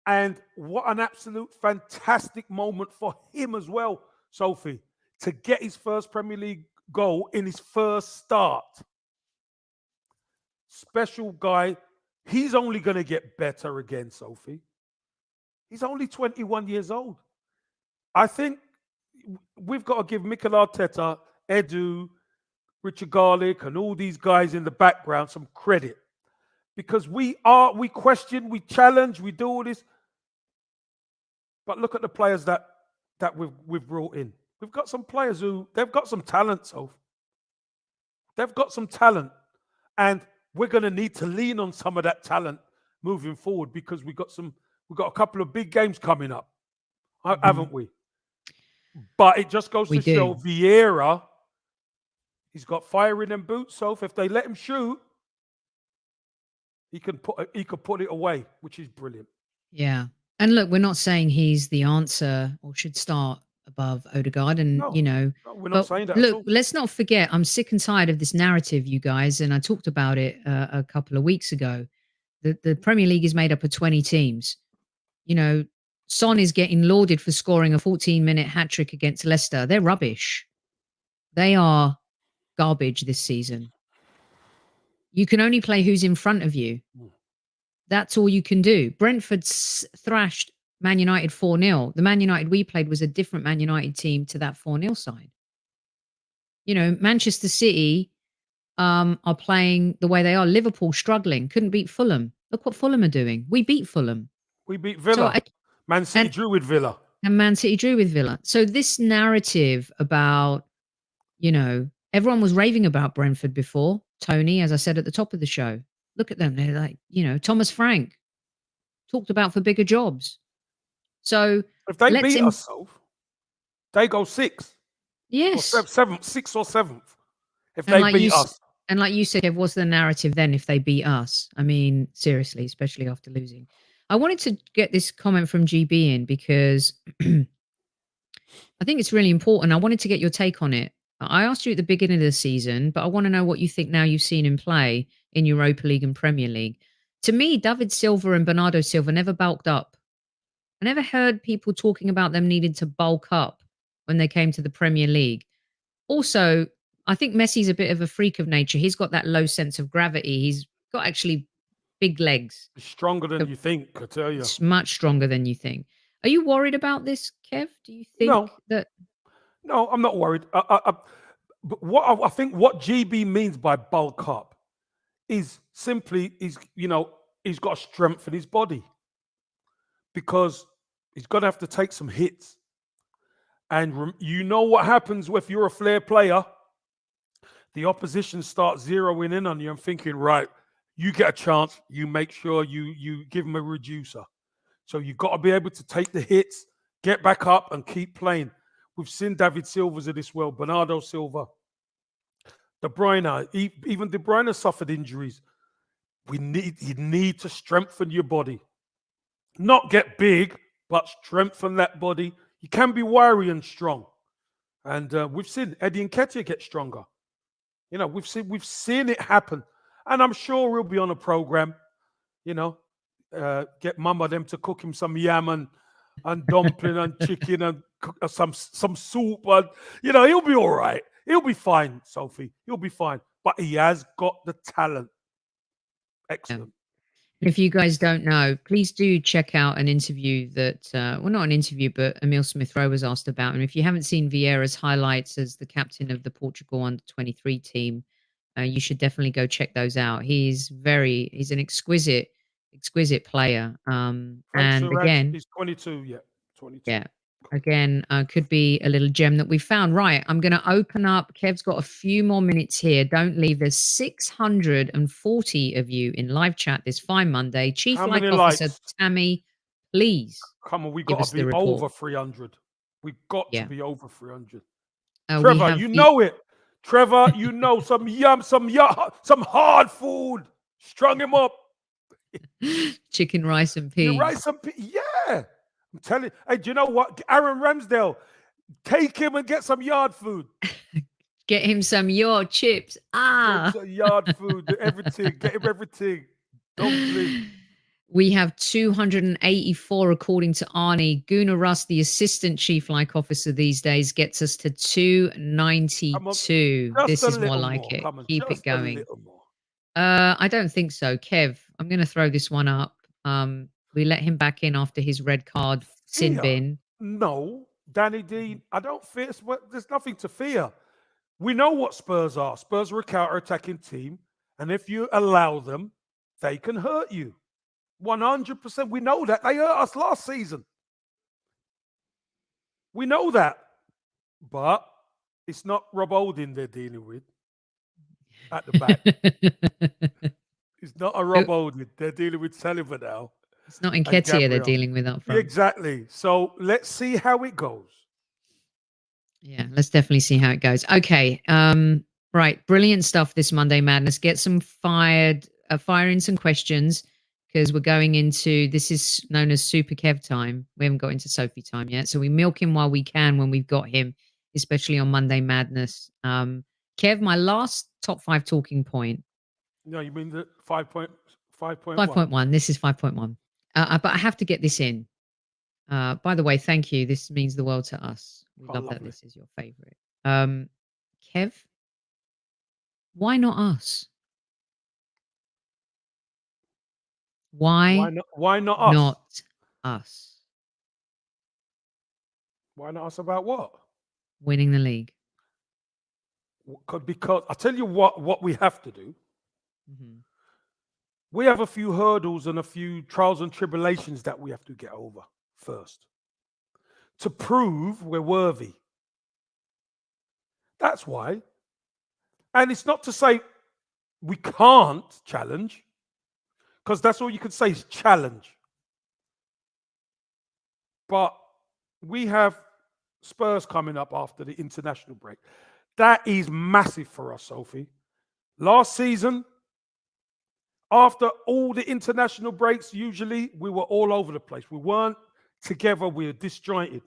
And what an absolute fantastic moment for him as well, Sophie, to get his first Premier League goal in his first start. Special guy. He's only going to get better again, Sophie. He's only 21 years old. I think we've got to give Mikel Arteta, Edu, Richard Garlick, and all these guys in the background some credit, because we question, we challenge, we do all this. But look at the players that we've brought in. We've got some players they've got some talent, so they've got some talent, and we're going to need to lean on some of that talent moving forward, because we've got a couple of big games coming up, haven't we? But it just goes to show Vieira, he's got fire in them boots. So if they let him shoot, he could put it away, which is brilliant. Yeah. And look, we're not saying he's the answer or should start above Odegaard. And, No, we're not saying that. Look, let's not forget, I'm sick and tired of this narrative, you guys. And I talked about it a couple of weeks ago. The Premier League is made up of 20 teams. Son is getting lauded for scoring a 14-minute hat-trick against Leicester. They're rubbish. They are garbage this season. You can only play who's in front of you. That's all you can do. Brentford thrashed Man United 4-0. The Man United we played was a different Man United team to that 4-0 side. Manchester City are playing the way they are. Liverpool struggling, couldn't beat Fulham. Look what Fulham are doing. We beat Fulham. We beat Villa. Man City drew with Villa. And Man City drew with Villa. So this narrative about, everyone was raving about Brentford before. Tony, as I said at the top of the show, look at them. They're like, Thomas Frank talked about for bigger jobs. So if they beat us, they go 6th. Yes. Or 7th, 6th or 7th. If they beat us. And like you said, what's the narrative then if they beat us? I mean, seriously, especially after losing. I wanted to get this comment from GB in because I think it's really important. I wanted to get your take on it. I asked you at the beginning of the season, but I want to know what you think now you've seen him play in Europa League and Premier League. To me, David Silva and Bernardo Silva never bulked up. I never heard people talking about them needing to bulk up when they came to the Premier League. Also, I think Messi's a bit of a freak of nature. He's got that low sense of gravity. He's got actually big legs. It's stronger than So you think, I tell you. it's much stronger than you think. Are you worried about this, Kev? Do you No, think that? no, I'm not worried. But I think what GB means by bulk up is simply he's got to strengthen his body because he's going to have to take some hits. And you know what happens if you're a flair player? The opposition starts zeroing in on you and thinking, right, you get a chance. You make sure you give them a reducer. So you've got to be able to take the hits, get back up, and keep playing. We've seen David Silvas of this world, Bernardo Silva, De Bruyne. Even De Bruyne suffered injuries. You need to strengthen your body, not get big, but strengthen that body. You can be wiry and strong, and we've seen Eddie Nketiah get stronger. We've seen it happen, and I'm sure he'll be on a program. Get Mama them to cook him some yam and dumpling and chicken and some soup, and he'll be all right. He'll be fine, Sophie. He'll be fine. But he has got the talent. Excellent. If you guys don't know, please do check out an interview that, well, not an interview, but Emile Smith-Rowe was asked about. And if you haven't seen Vieira's highlights as the captain of the Portugal under-23 team, you should definitely go check those out. He's an exquisite player. Frank And Suraj, again, he's 22, 22. yeah. Again, could be a little gem that we found. Right, I'm going to open up. Kev's got a few more minutes here. Don't leave. There's 640 of you in live chat this fine Monday. Chief How Like many Officer likes? Tammy, please. Come on, we give got us to the be report. over 300. We got Yeah. to be over 300. We Trevor, have you know it. Trevor, some yum, some hard food. Strung him up. chicken, rice, and peas. Rice and peas. Yeah. I'm telling you. Hey, do you know what? Aaron Ramsdale, take him and get some yard food. Get him some your chips. Yard food, everything. Get him everything. Dumpling. We have 284 according to Arnie. Guna Russ, the assistant chief like officer these days, gets us to 292. This is more like it. Keep it going. I don't think so. Kev, I'm going to throw this one up. We let him back in after his red card sin bin. No, Danny Dean, I don't fear. There's nothing to fear. We know what Spurs are. Spurs are a counter-attacking team. And if you allow them, they can hurt you. 100%. We know that. They hurt us last season. We know that. But it's not Rob Holding they're dealing with at the back. It's not a Rob Holding. They're dealing with Saliba now. It's not Nketiah they're dealing with up front. Exactly. So let's see how it goes. Yeah, let's definitely see how it goes. Okay. Right. Brilliant stuff this Monday Madness. Get some fire in some questions because we're going into, this is known as Super Kev time. We haven't got into Sophie time yet. So we milk him while we can when we've got him, especially on Monday Madness. Kev, my last top 5 talking point. No, you mean the 5.1? 5.1. This is 5.1. But I have to get this in. By the way, thank you. This means the world to us. We love that this is your favorite. Kev, why not us? Why not us? Why not us about what? Winning the league. Because I tell you what we have to do. Mm-hmm. We have a few hurdles and a few trials and tribulations that we have to get over first to prove we're worthy. That's why. And it's not to say we can't challenge, because that's all you could say is challenge. But we have Spurs coming up after the international break. That is massive for us, Sophie. Last season, after all the international breaks, usually we were all over the place. We weren't together. We were disjointed.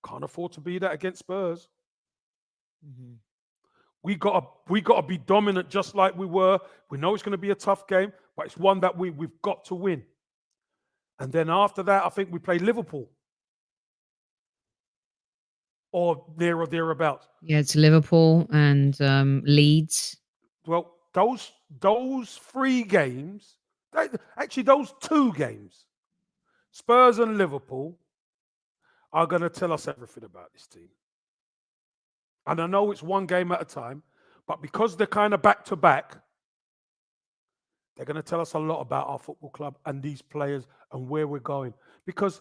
Can't afford to be that against Spurs. Mm-hmm. We got to be dominant just like we were. We know it's going to be a tough game, but it's one that we've got to win. And then after that, I think we play Liverpool. or there or thereabouts. Yeah, it's Liverpool and Leeds. Well, those 3 games, actually those 2 games, Spurs and Liverpool, are going to tell us everything about this team. And I know it's 1 game at a time, but because they're kind of back to back, they're going to tell us a lot about our football club and these players and where we're going. Because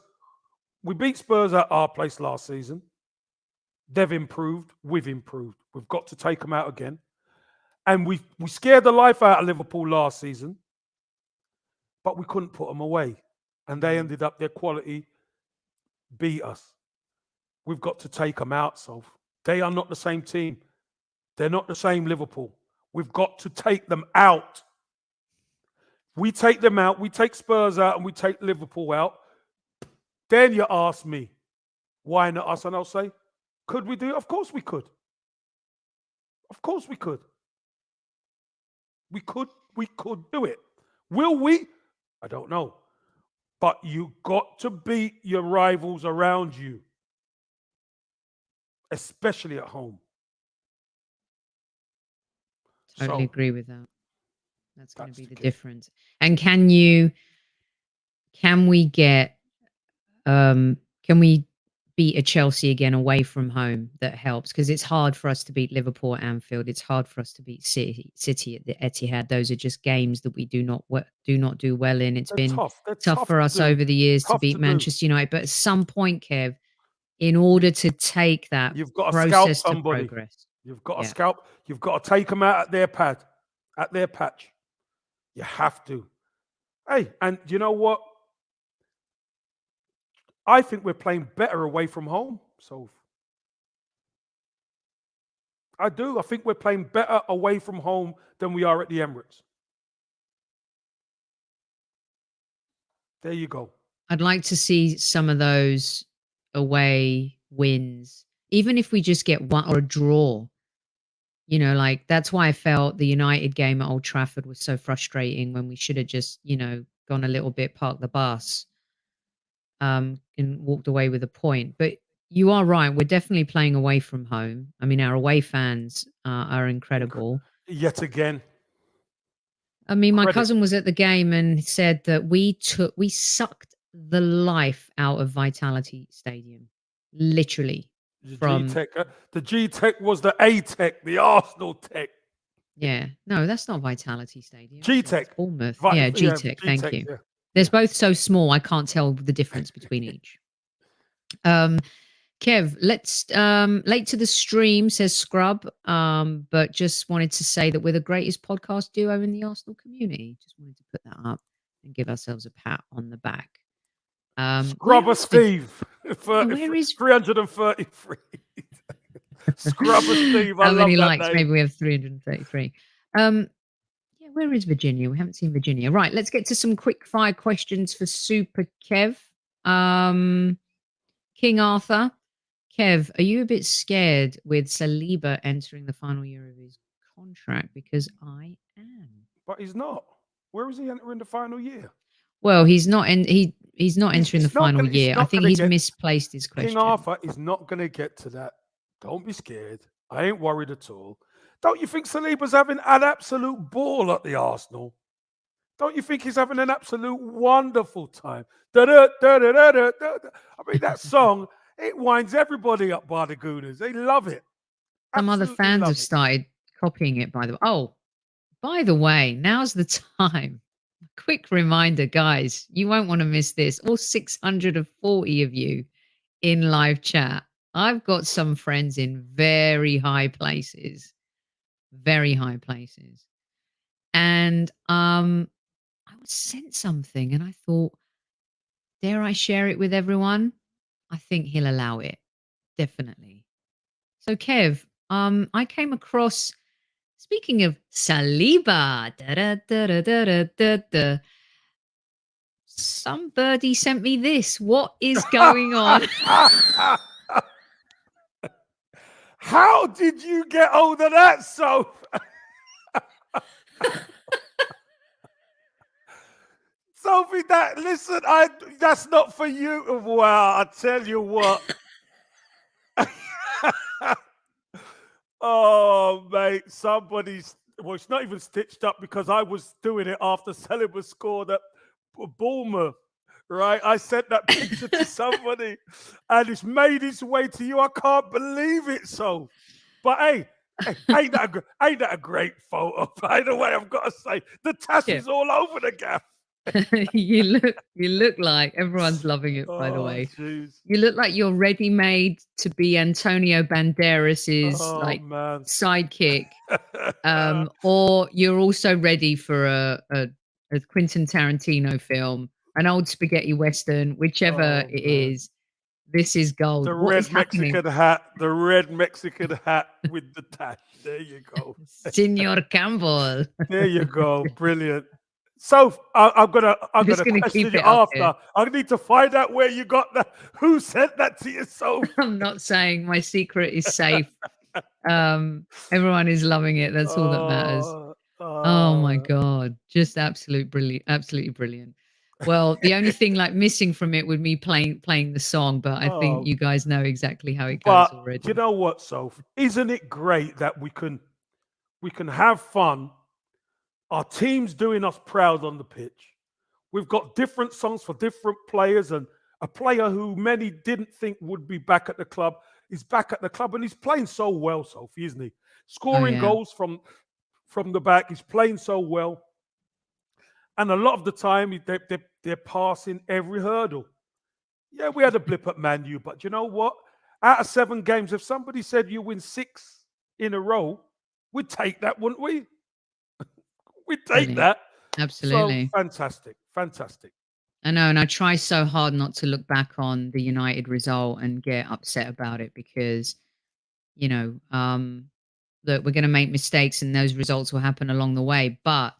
we beat Spurs at our place last season. They've improved. We've improved. We've got to take them out again. And we scared the life out of Liverpool last season, but we couldn't put them away. And they ended up, their quality beat us. We've got to take them out, so they are not the same team. They're not the same Liverpool. We've got to take them out. We take them out, we take Spurs out, and we take Liverpool out. Then you ask me, why not us? And I'll say, could we do it? Of course we could. Of course we could. We could do it. Will we? I don't know. But you got to beat your rivals around you, especially at home. Totally So, agree with that. That's going to be the the key. difference. And can we beat a Chelsea again away from home? That helps, because it's hard for us to beat Liverpool at Anfield. It's hard for us to beat City at the Etihad. Those are just games that we do not do well in. It's They're been tough. They're tough for to us do. over the years to Tough beat to do. Manchester United. But at some point, Kev, in order to take that You've got to process scout to somebody. progress, You've got to Yeah. scout. You've got to take them out at their patch. You have to. Hey, and you know what? I think we're playing better away from home. So I do. I think we're playing better away from home than we are at the Emirates. There you go. I'd like to see some of those away wins, even if we just get one or a draw. You know, like that's why I felt the United game at Old Trafford was so frustrating, when we should have just, gone a little bit, parked the bus, and walked away with a point. But you are right. We're definitely playing away from home. I mean, our away fans are incredible. Yet again. I mean, my Credit. cousin was at the game and said that we sucked the life out of Vitality Stadium, literally. The G Tech was the A Tech, the Arsenal Tech. Yeah, no, that's not Vitality Stadium. G That's Tech. Bournemouth. Yeah, G Tech. Thank you. Yeah. They're both so small, I can't tell the difference between each. Kev, let's late to the stream, says Scrub. But just wanted to say that we're the greatest podcast duo in the Arsenal community. Just wanted to put that up and give ourselves a pat on the back. Scrubber Steve. Where is 333? Scrubber Steve. I how many love likes? that name. Maybe we have 333. Yeah, where is Virginia? We haven't seen Virginia. Right, let's get to some quick fire questions for Super Kev. King Arthur. Kev, are you a bit scared with Saliba entering the final year of his contract? Because I am. But he's not. Where is he entering the final year? Well, he's not he's not entering the final year. I think he's misplaced his question. King Arthur is not going to get to that. Don't be scared. I ain't worried at all. Don't you think Saliba's having an absolute ball at the Arsenal? Don't you think he's having an absolute wonderful time? I mean, that song, it winds everybody up, by the Gooners. They love it. Some other Absolutely fans love have it. started copying it, by the way. Oh, by the way, now's the time. Quick reminder, guys, you won't want to miss this. All 640 of you in live chat. I've got some friends in very high places. Very high places. And I was sent something and I thought, dare I share it with everyone? I think he'll allow it. Definitely. So Kev, I came across, speaking of Saliba, some birdie sent me this. What is going on? How did you get hold of that, Soph? Sophie, that's not for you. Wow, I tell you what. Oh, mate, somebody's. Well, it's not even stitched up because I was doing it after Saliba scored at Bournemouth, right? I sent that picture to somebody and it's made its way to you. I can't believe it, so. But hey, ain't that a great photo? By the way, I've got to say, the tash Yeah. is all over the gaff. you look like everyone's loving it, by the Oh, way. jeez. You look like you're ready made to be Antonio Banderas's Oh, like man. sidekick. Or you're also ready for a Quentin Tarantino film, an old spaghetti western, whichever Oh, it man. is. This is gold. The What is red happening? Mexican hat, the red Mexican hat with the tash. There you go. Senor Campbell. There you go. Brilliant. So I'm gonna Just gonna question keep you it up here. after. I need to find out where you got that. Who sent that to you, Soph? I'm not saying my secret is safe. Everyone is loving it. That's all that matters. Oh my God. Just absolutely brilliant. Well, the only thing like missing from it would be playing the song, but I think you guys know exactly how it goes But already. you know what, Soph? Isn't it great that we can have fun? Our team's doing us proud on the pitch. We've got different songs for different players, and a player who many didn't think would be back at the club is back at the club, and he's playing so well, Sophie, isn't he? Scoring goals from the back, he's playing so well, and a lot of the time they're passing every hurdle. Yeah, we had a blip at Man U, but you know what? Out of 7 games, if somebody said you win 6 in a row, we'd take that, wouldn't we? We'd take Brilliant. that. Absolutely. So fantastic. I know, and I try so hard not to look back on the United result and get upset about it because, you know, that we're going to make mistakes and those results will happen along the way. But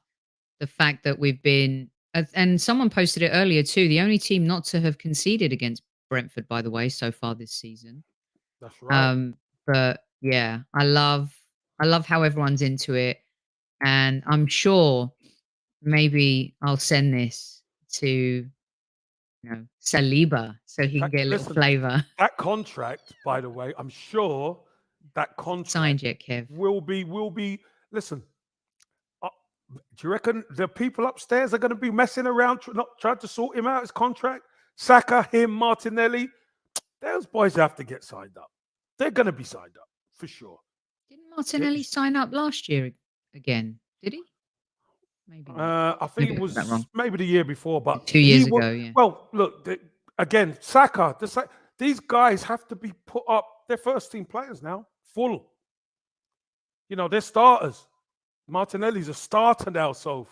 the fact that we've been, and someone posted it earlier too, the only team not to have conceded against Brentford, by the way, so far this season. That's right. But yeah, I love how everyone's into it, and I'm sure maybe I'll send this to Saliba so he can get a little Listen, flavour. that contract, by the way, I'm sure that contract Signed yet, Kev? will be. Listen, do you reckon the people upstairs are going to be messing around, not trying to sort him out his contract? Saka, him, Martinelli, those boys have to get signed up. They're going to be signed up for sure. Didn't Martinelli sign up last year again? Did he? Maybe not. I think Maybe it I got that wrong. was maybe the year before, but 2 years ago, yeah. Well, look, again, Saka, these guys have to be put up. They're first team players now, full. You know, they're starters. Martinelli's a starter now, so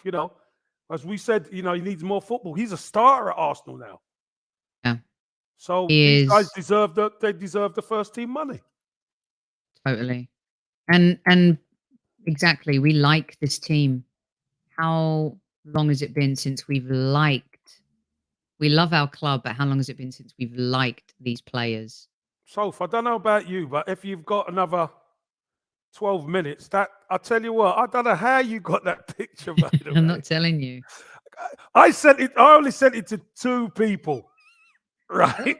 as we said, he needs more football. He's a starter at Arsenal now. Yeah. So these guys deserve the first team money. Totally. And exactly, we like this team. How long has it been since we love our club, but how long has it been since we've liked these players? Soph, I don't know about you, but if you've got another 12 minutes, that I tell you what, I don't know how you got that picture, by the way. I'm not telling you. I only sent it to 2 people, right?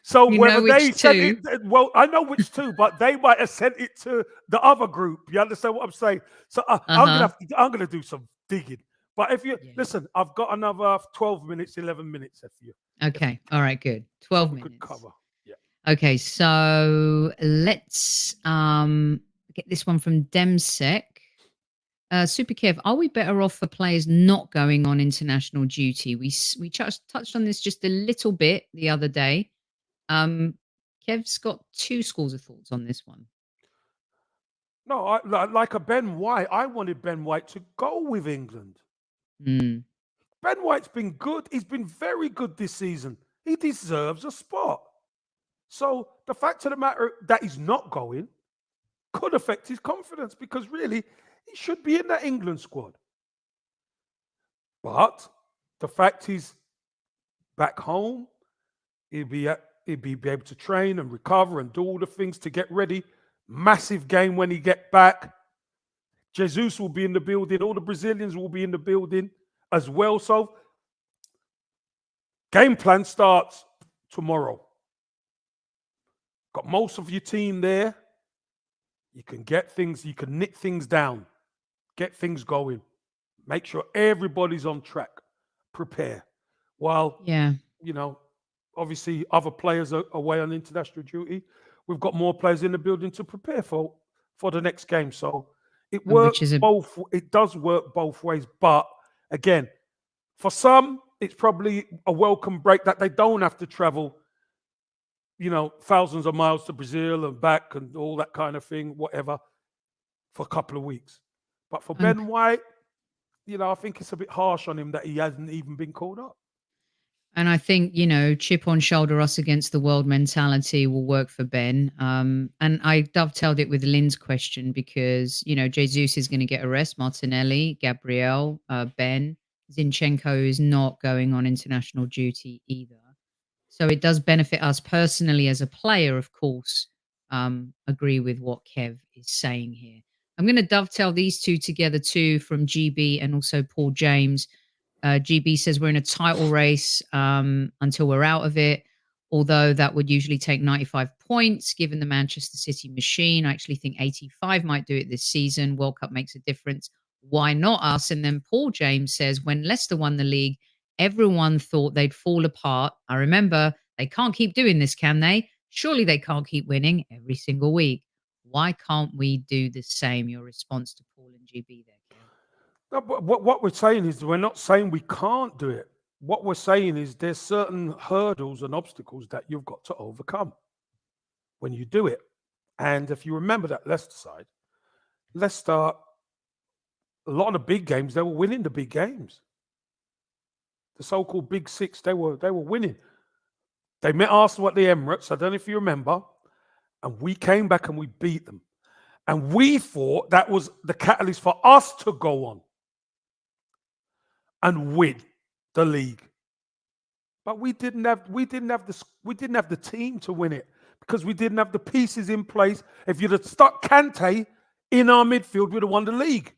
So You whether know which they sent two? it, well, I know which 2, but they might have sent it to the other group. You understand what I'm saying? So I'm gonna do some digging. But if you listen, I've got another 12 minutes, 11 minutes for you. Okay. All right, good. 12 minutes. Good cover. Yeah. Okay, so let's get this one from Demsec. Super Kev, are we better off for players not going on international duty? We touched on this just a little bit the other day. Kev's got 2 schools of thoughts on this one. No, like a Ben White. I wanted Ben White to go with England. Ben White's been good. He's been very good this season. He deserves a spot. So the fact of the matter that he's not going could affect his confidence because really he should be in that England squad. But the fact he's back home, he'll be able to train and recover and do all the things to get ready. Massive game when he get back. Jesus will be in the building. All the Brazilians will be in the building as well. So game plan starts tomorrow. Got most of your team there. You can get things, you can knit things down, get things going, make sure everybody's on track, prepare. While, Yeah. obviously other players are away on international duty, we've got more players in the building to prepare for the next game. So it Which works is both. It does work both ways. But again, for some, it's probably a welcome break that they don't have to travel, thousands of miles to Brazil and back and all that kind of thing, whatever, for a couple of weeks. But for Okay. Ben White, I think it's a bit harsh on him that he hasn't even been called up. And I think, chip on shoulder us against the world mentality will work for Ben. And I dovetailed it with Lynn's question because, Jesus is going to get a rest. Martinelli, Gabriel, Ben. Zinchenko is not going on international duty either. So it does benefit us personally as a player, of course. Agree with what Kev is saying here. I'm going to dovetail these two together too from GB and also Paul James. GB says we're in a title race until we're out of it, although that would usually take 95 points given the Manchester City machine. I actually think 85 might do it this season. World Cup makes a difference. Why not us? And then Paul James says when Leicester won the league, everyone thought they'd fall apart. I remember they can't keep doing this, can they? Surely they can't keep winning every single week. Why can't we do the same? Your response to Paul and GB there, Kev. No, but what we're saying is we're not saying we can't do it. What we're saying is there's certain hurdles and obstacles that you've got to overcome when you do it. And if you remember that Leicester side, Leicester, a lot of the big games, they were winning the big games. The so-called Big Six, they were winning. They met Arsenal at the Emirates, I don't know if you remember, and we came back and we beat them. And we thought that was the catalyst for us to go on and win the league. But we didn't have the team to win it because we didn't have the pieces in place. If you'd have stuck Kante in our midfield, we'd have won the league.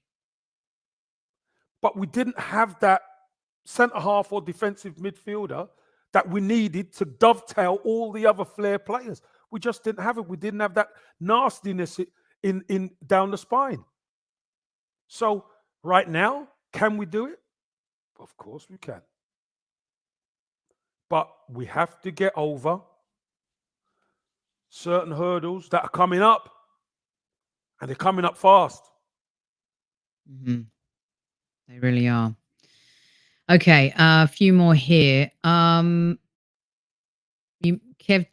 But we didn't have that centre half or defensive midfielder that we needed to dovetail all the other flair players. We just didn't have it. We didn't have that nastiness in down the spine. So right now, can we do it? Of course we can. But we have to get over certain hurdles that are coming up. And they're coming up fast. Mm-hmm. They really are. Okay, a few more here. Kev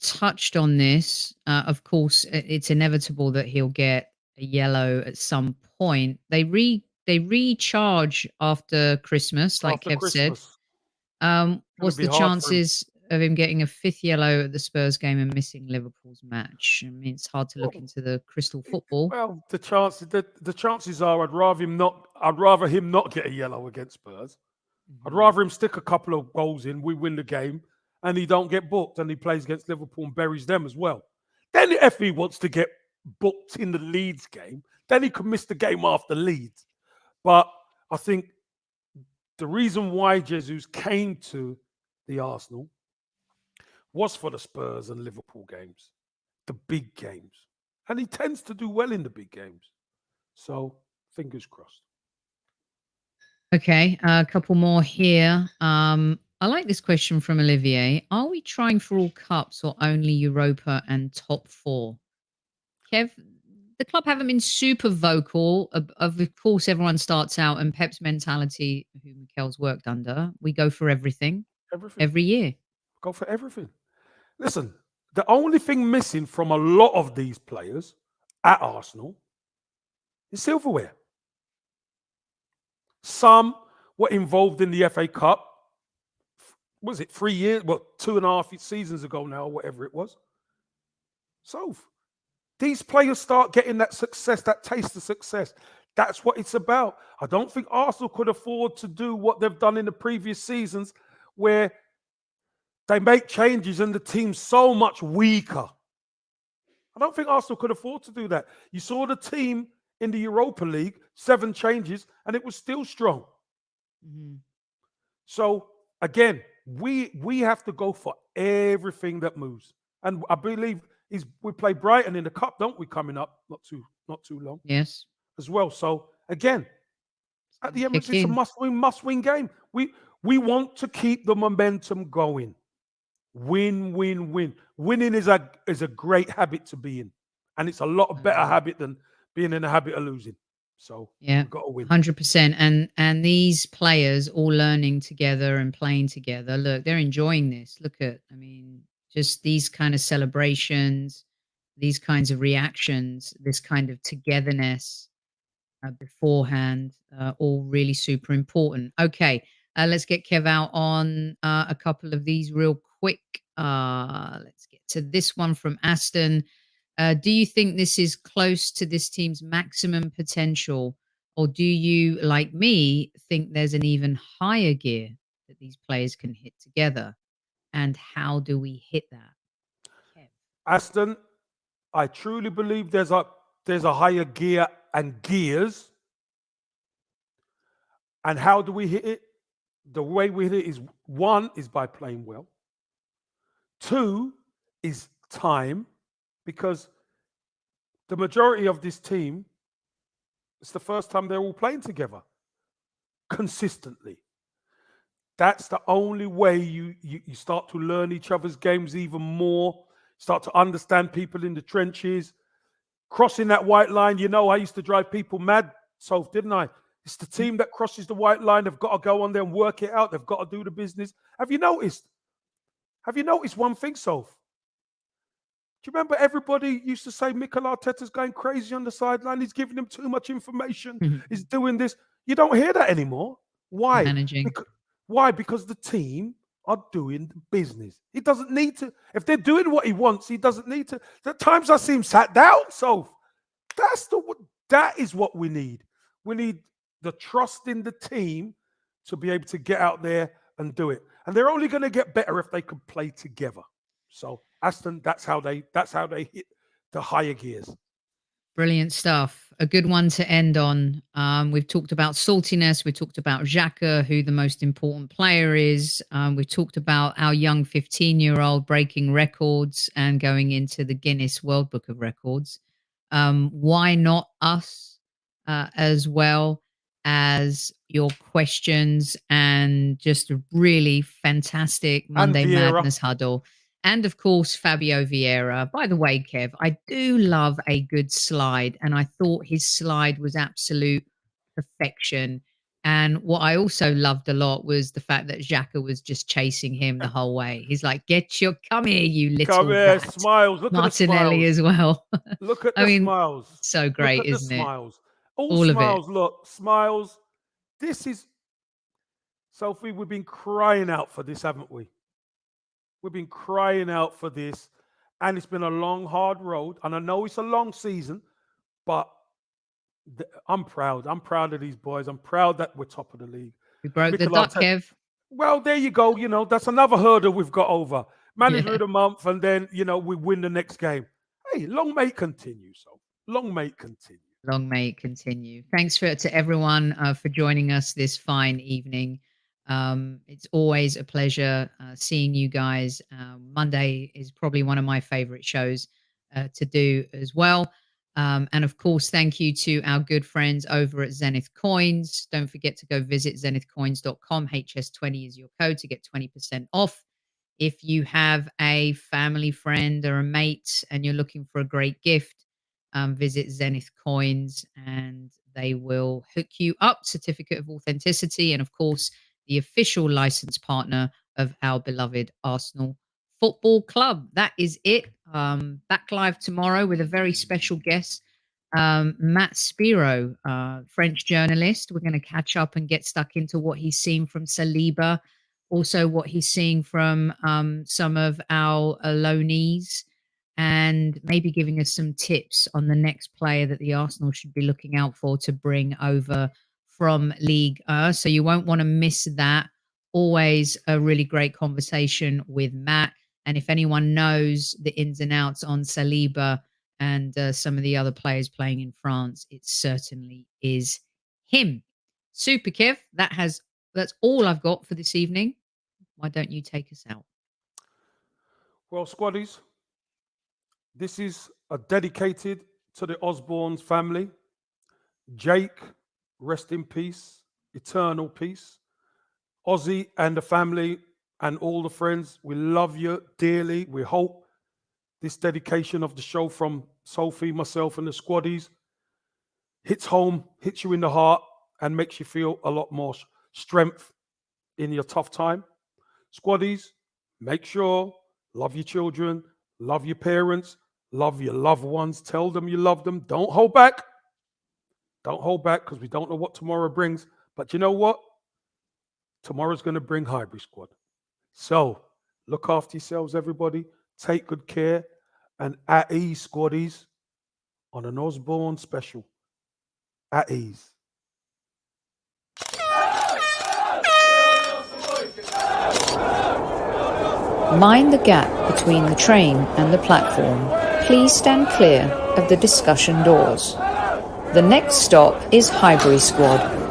touched on this. Of course, it's inevitable that he'll get a yellow at some point. They recharge after Christmas, like Kev said. What's the chances of him getting a fifth yellow at the Spurs game and missing Liverpool's match? I mean, it's hard to look into the crystal football. Well, the chances are I'd rather him not get a yellow against Spurs. Mm-hmm. I'd rather him stick a couple of goals in, we win the game, and he don't get booked, and he plays against Liverpool and buries them as well. Then if he wants to get booked in the Leeds game, then he could miss the game after Leeds. But I think the reason why Jesus came to the Arsenal was for the Spurs and Liverpool games, the big games. And he tends to do well in the big games. So, fingers crossed. Okay, a couple more here. I like this question from Olivier. Are we trying for all cups or only Europa and top four? Kev, the club haven't been super vocal. Of course, everyone starts out, and Pep's mentality, who Mikel's worked under, we go for everything. Every year. Go for everything. Listen, the only thing missing from a lot of these players at Arsenal is silverware. Some were involved in the FA Cup. Was it 3 years? Well, 2.5 seasons ago now, or whatever it was. So these players start getting that success, that taste of success. That's what it's about. I don't think Arsenal could afford to do what they've done in the previous seasons where they make changes and the team's so much weaker. I don't think Arsenal could afford to do that. You saw the team in the Europa League, 7 changes, and it was still strong. Mm-hmm. So, again, we have to go for everything that moves. And I believe we play Brighton in the cup, don't we? Coming up, not too long Yes. as well. So again, at the Emirates, it's a must-win game. We want to keep the momentum going. Win, win, win. Winning is a great habit to be in, and it's a lot better habit than being in a habit of losing. So yeah, we've got to win. 100%. And these players all learning together and playing together. Look, they're enjoying this. Look at, I mean, just these kind of celebrations, these kinds of reactions, this kind of togetherness beforehand, all really super important. Okay, let's get Kev out on a couple of these real quick. Let's get to this one from Aston. Do you think this is close to this team's maximum potential, or do you, like me, think there's an even higher gear that these players can hit together? And how do we hit that? Kev. Aston, I truly believe there's a higher gear and gears. And how do we hit it? The way we hit it is, one is by playing well. Two is time, because the majority of this team, it's the first time they're all playing together consistently. That's the only way you start to learn each other's games even more, start to understand people in the trenches. Crossing that white line, I used to drive people mad, Soph, didn't I? It's the team that crosses the white line. They've got to go on there and work it out. They've got to do the business. Have you noticed one thing, Soph? Do you remember everybody used to say Mikel Arteta's going crazy on the sideline? He's giving them too much information. He's doing this. You don't hear that anymore. Why? Managing. Why? Because the team are doing the business. He doesn't need to. If they're doing what he wants, he doesn't need to. At times I see him sat down, Soph. That is what we need. We need the trust in the team to be able to get out there and do it. And they're only going to get better if they can play together. So Aston, that's how they hit the higher gears. Brilliant stuff. A good one to end on. We've talked about saltiness. We talked about Xhaka, who the most important player is. We've talked about our young 15-year-old breaking records and going into the Guinness World Book of Records. Why not us as well as your questions and just a really fantastic Monday Madness huddle. And of course, Fabio Vieira. By the way, Kev, I do love a good slide, and I thought his slide was absolute perfection. And what I also loved a lot was the fact that Xhaka was just chasing him the whole way. He's like, come here, you little rat. Smiles. Look Martinelli at the smiles as well. Look at the smiles. So great, look at isn't the it? Smiles. All smiles. of it. Look, smiles. This is, Sophie, we've been crying out for this, haven't we? We've been crying out for this, and it's been a long, hard road. And I know it's a long season, but I'm proud. I'm proud of these boys. I'm proud that we're top of the league. We broke the dot, Kev. Well, there you go. That's another hurdle we've got over. Manager of the month, and then, we win the next game. Hey, long may it continue, so. Long may it continue. Long may it continue. Thanks to everyone for joining us this fine evening. It's always a pleasure seeing you guys. Monday is probably one of my favorite shows to do as well. And of course, thank you to our good friends over at Zenith Coins. Don't forget to go visit zenithcoins.com. HS20 is your code to get 20% off. If you have a family friend or a mate and you're looking for a great gift, visit Zenith Coins and they will hook you up. Certificate of authenticity, and of course, the official license partner of our beloved Arsenal Football Club. That is it. Back live tomorrow with a very special guest, Matt Spiro, French journalist. We're going to catch up and get stuck into what he's seen from Saliba, also what he's seeing from some of our loanees, and maybe giving us some tips on the next player that the Arsenal should be looking out for to bring over from League. So you won't want to miss that. Always a really great conversation with Matt. And if anyone knows the ins and outs on Saliba and some of the other players playing in France, it certainly is him. Super, Kev. That's all I've got for this evening. Why don't you take us out? Well, squaddies, This is dedicated to the Osborne's family. Jake, rest in peace, eternal peace. Ozzy and the family and all the friends, we love you dearly. We hope this dedication of the show from Sophie, myself, and the squaddies hits home, hits you in the heart, and makes you feel a lot more strength in your tough time. Squaddies, make sure, love your children, love your parents, love your loved ones. Tell them you love them. Don't hold back. Don't hold back, because we don't know what tomorrow brings. But you know what? Tomorrow's going to bring Highbury Squad. So look after yourselves, everybody. Take good care. And at ease, squaddies, on an Osborne special. At ease. Mind the gap between the train and the platform. Please stand clear of the discussion doors. The next stop is Highbury Squad.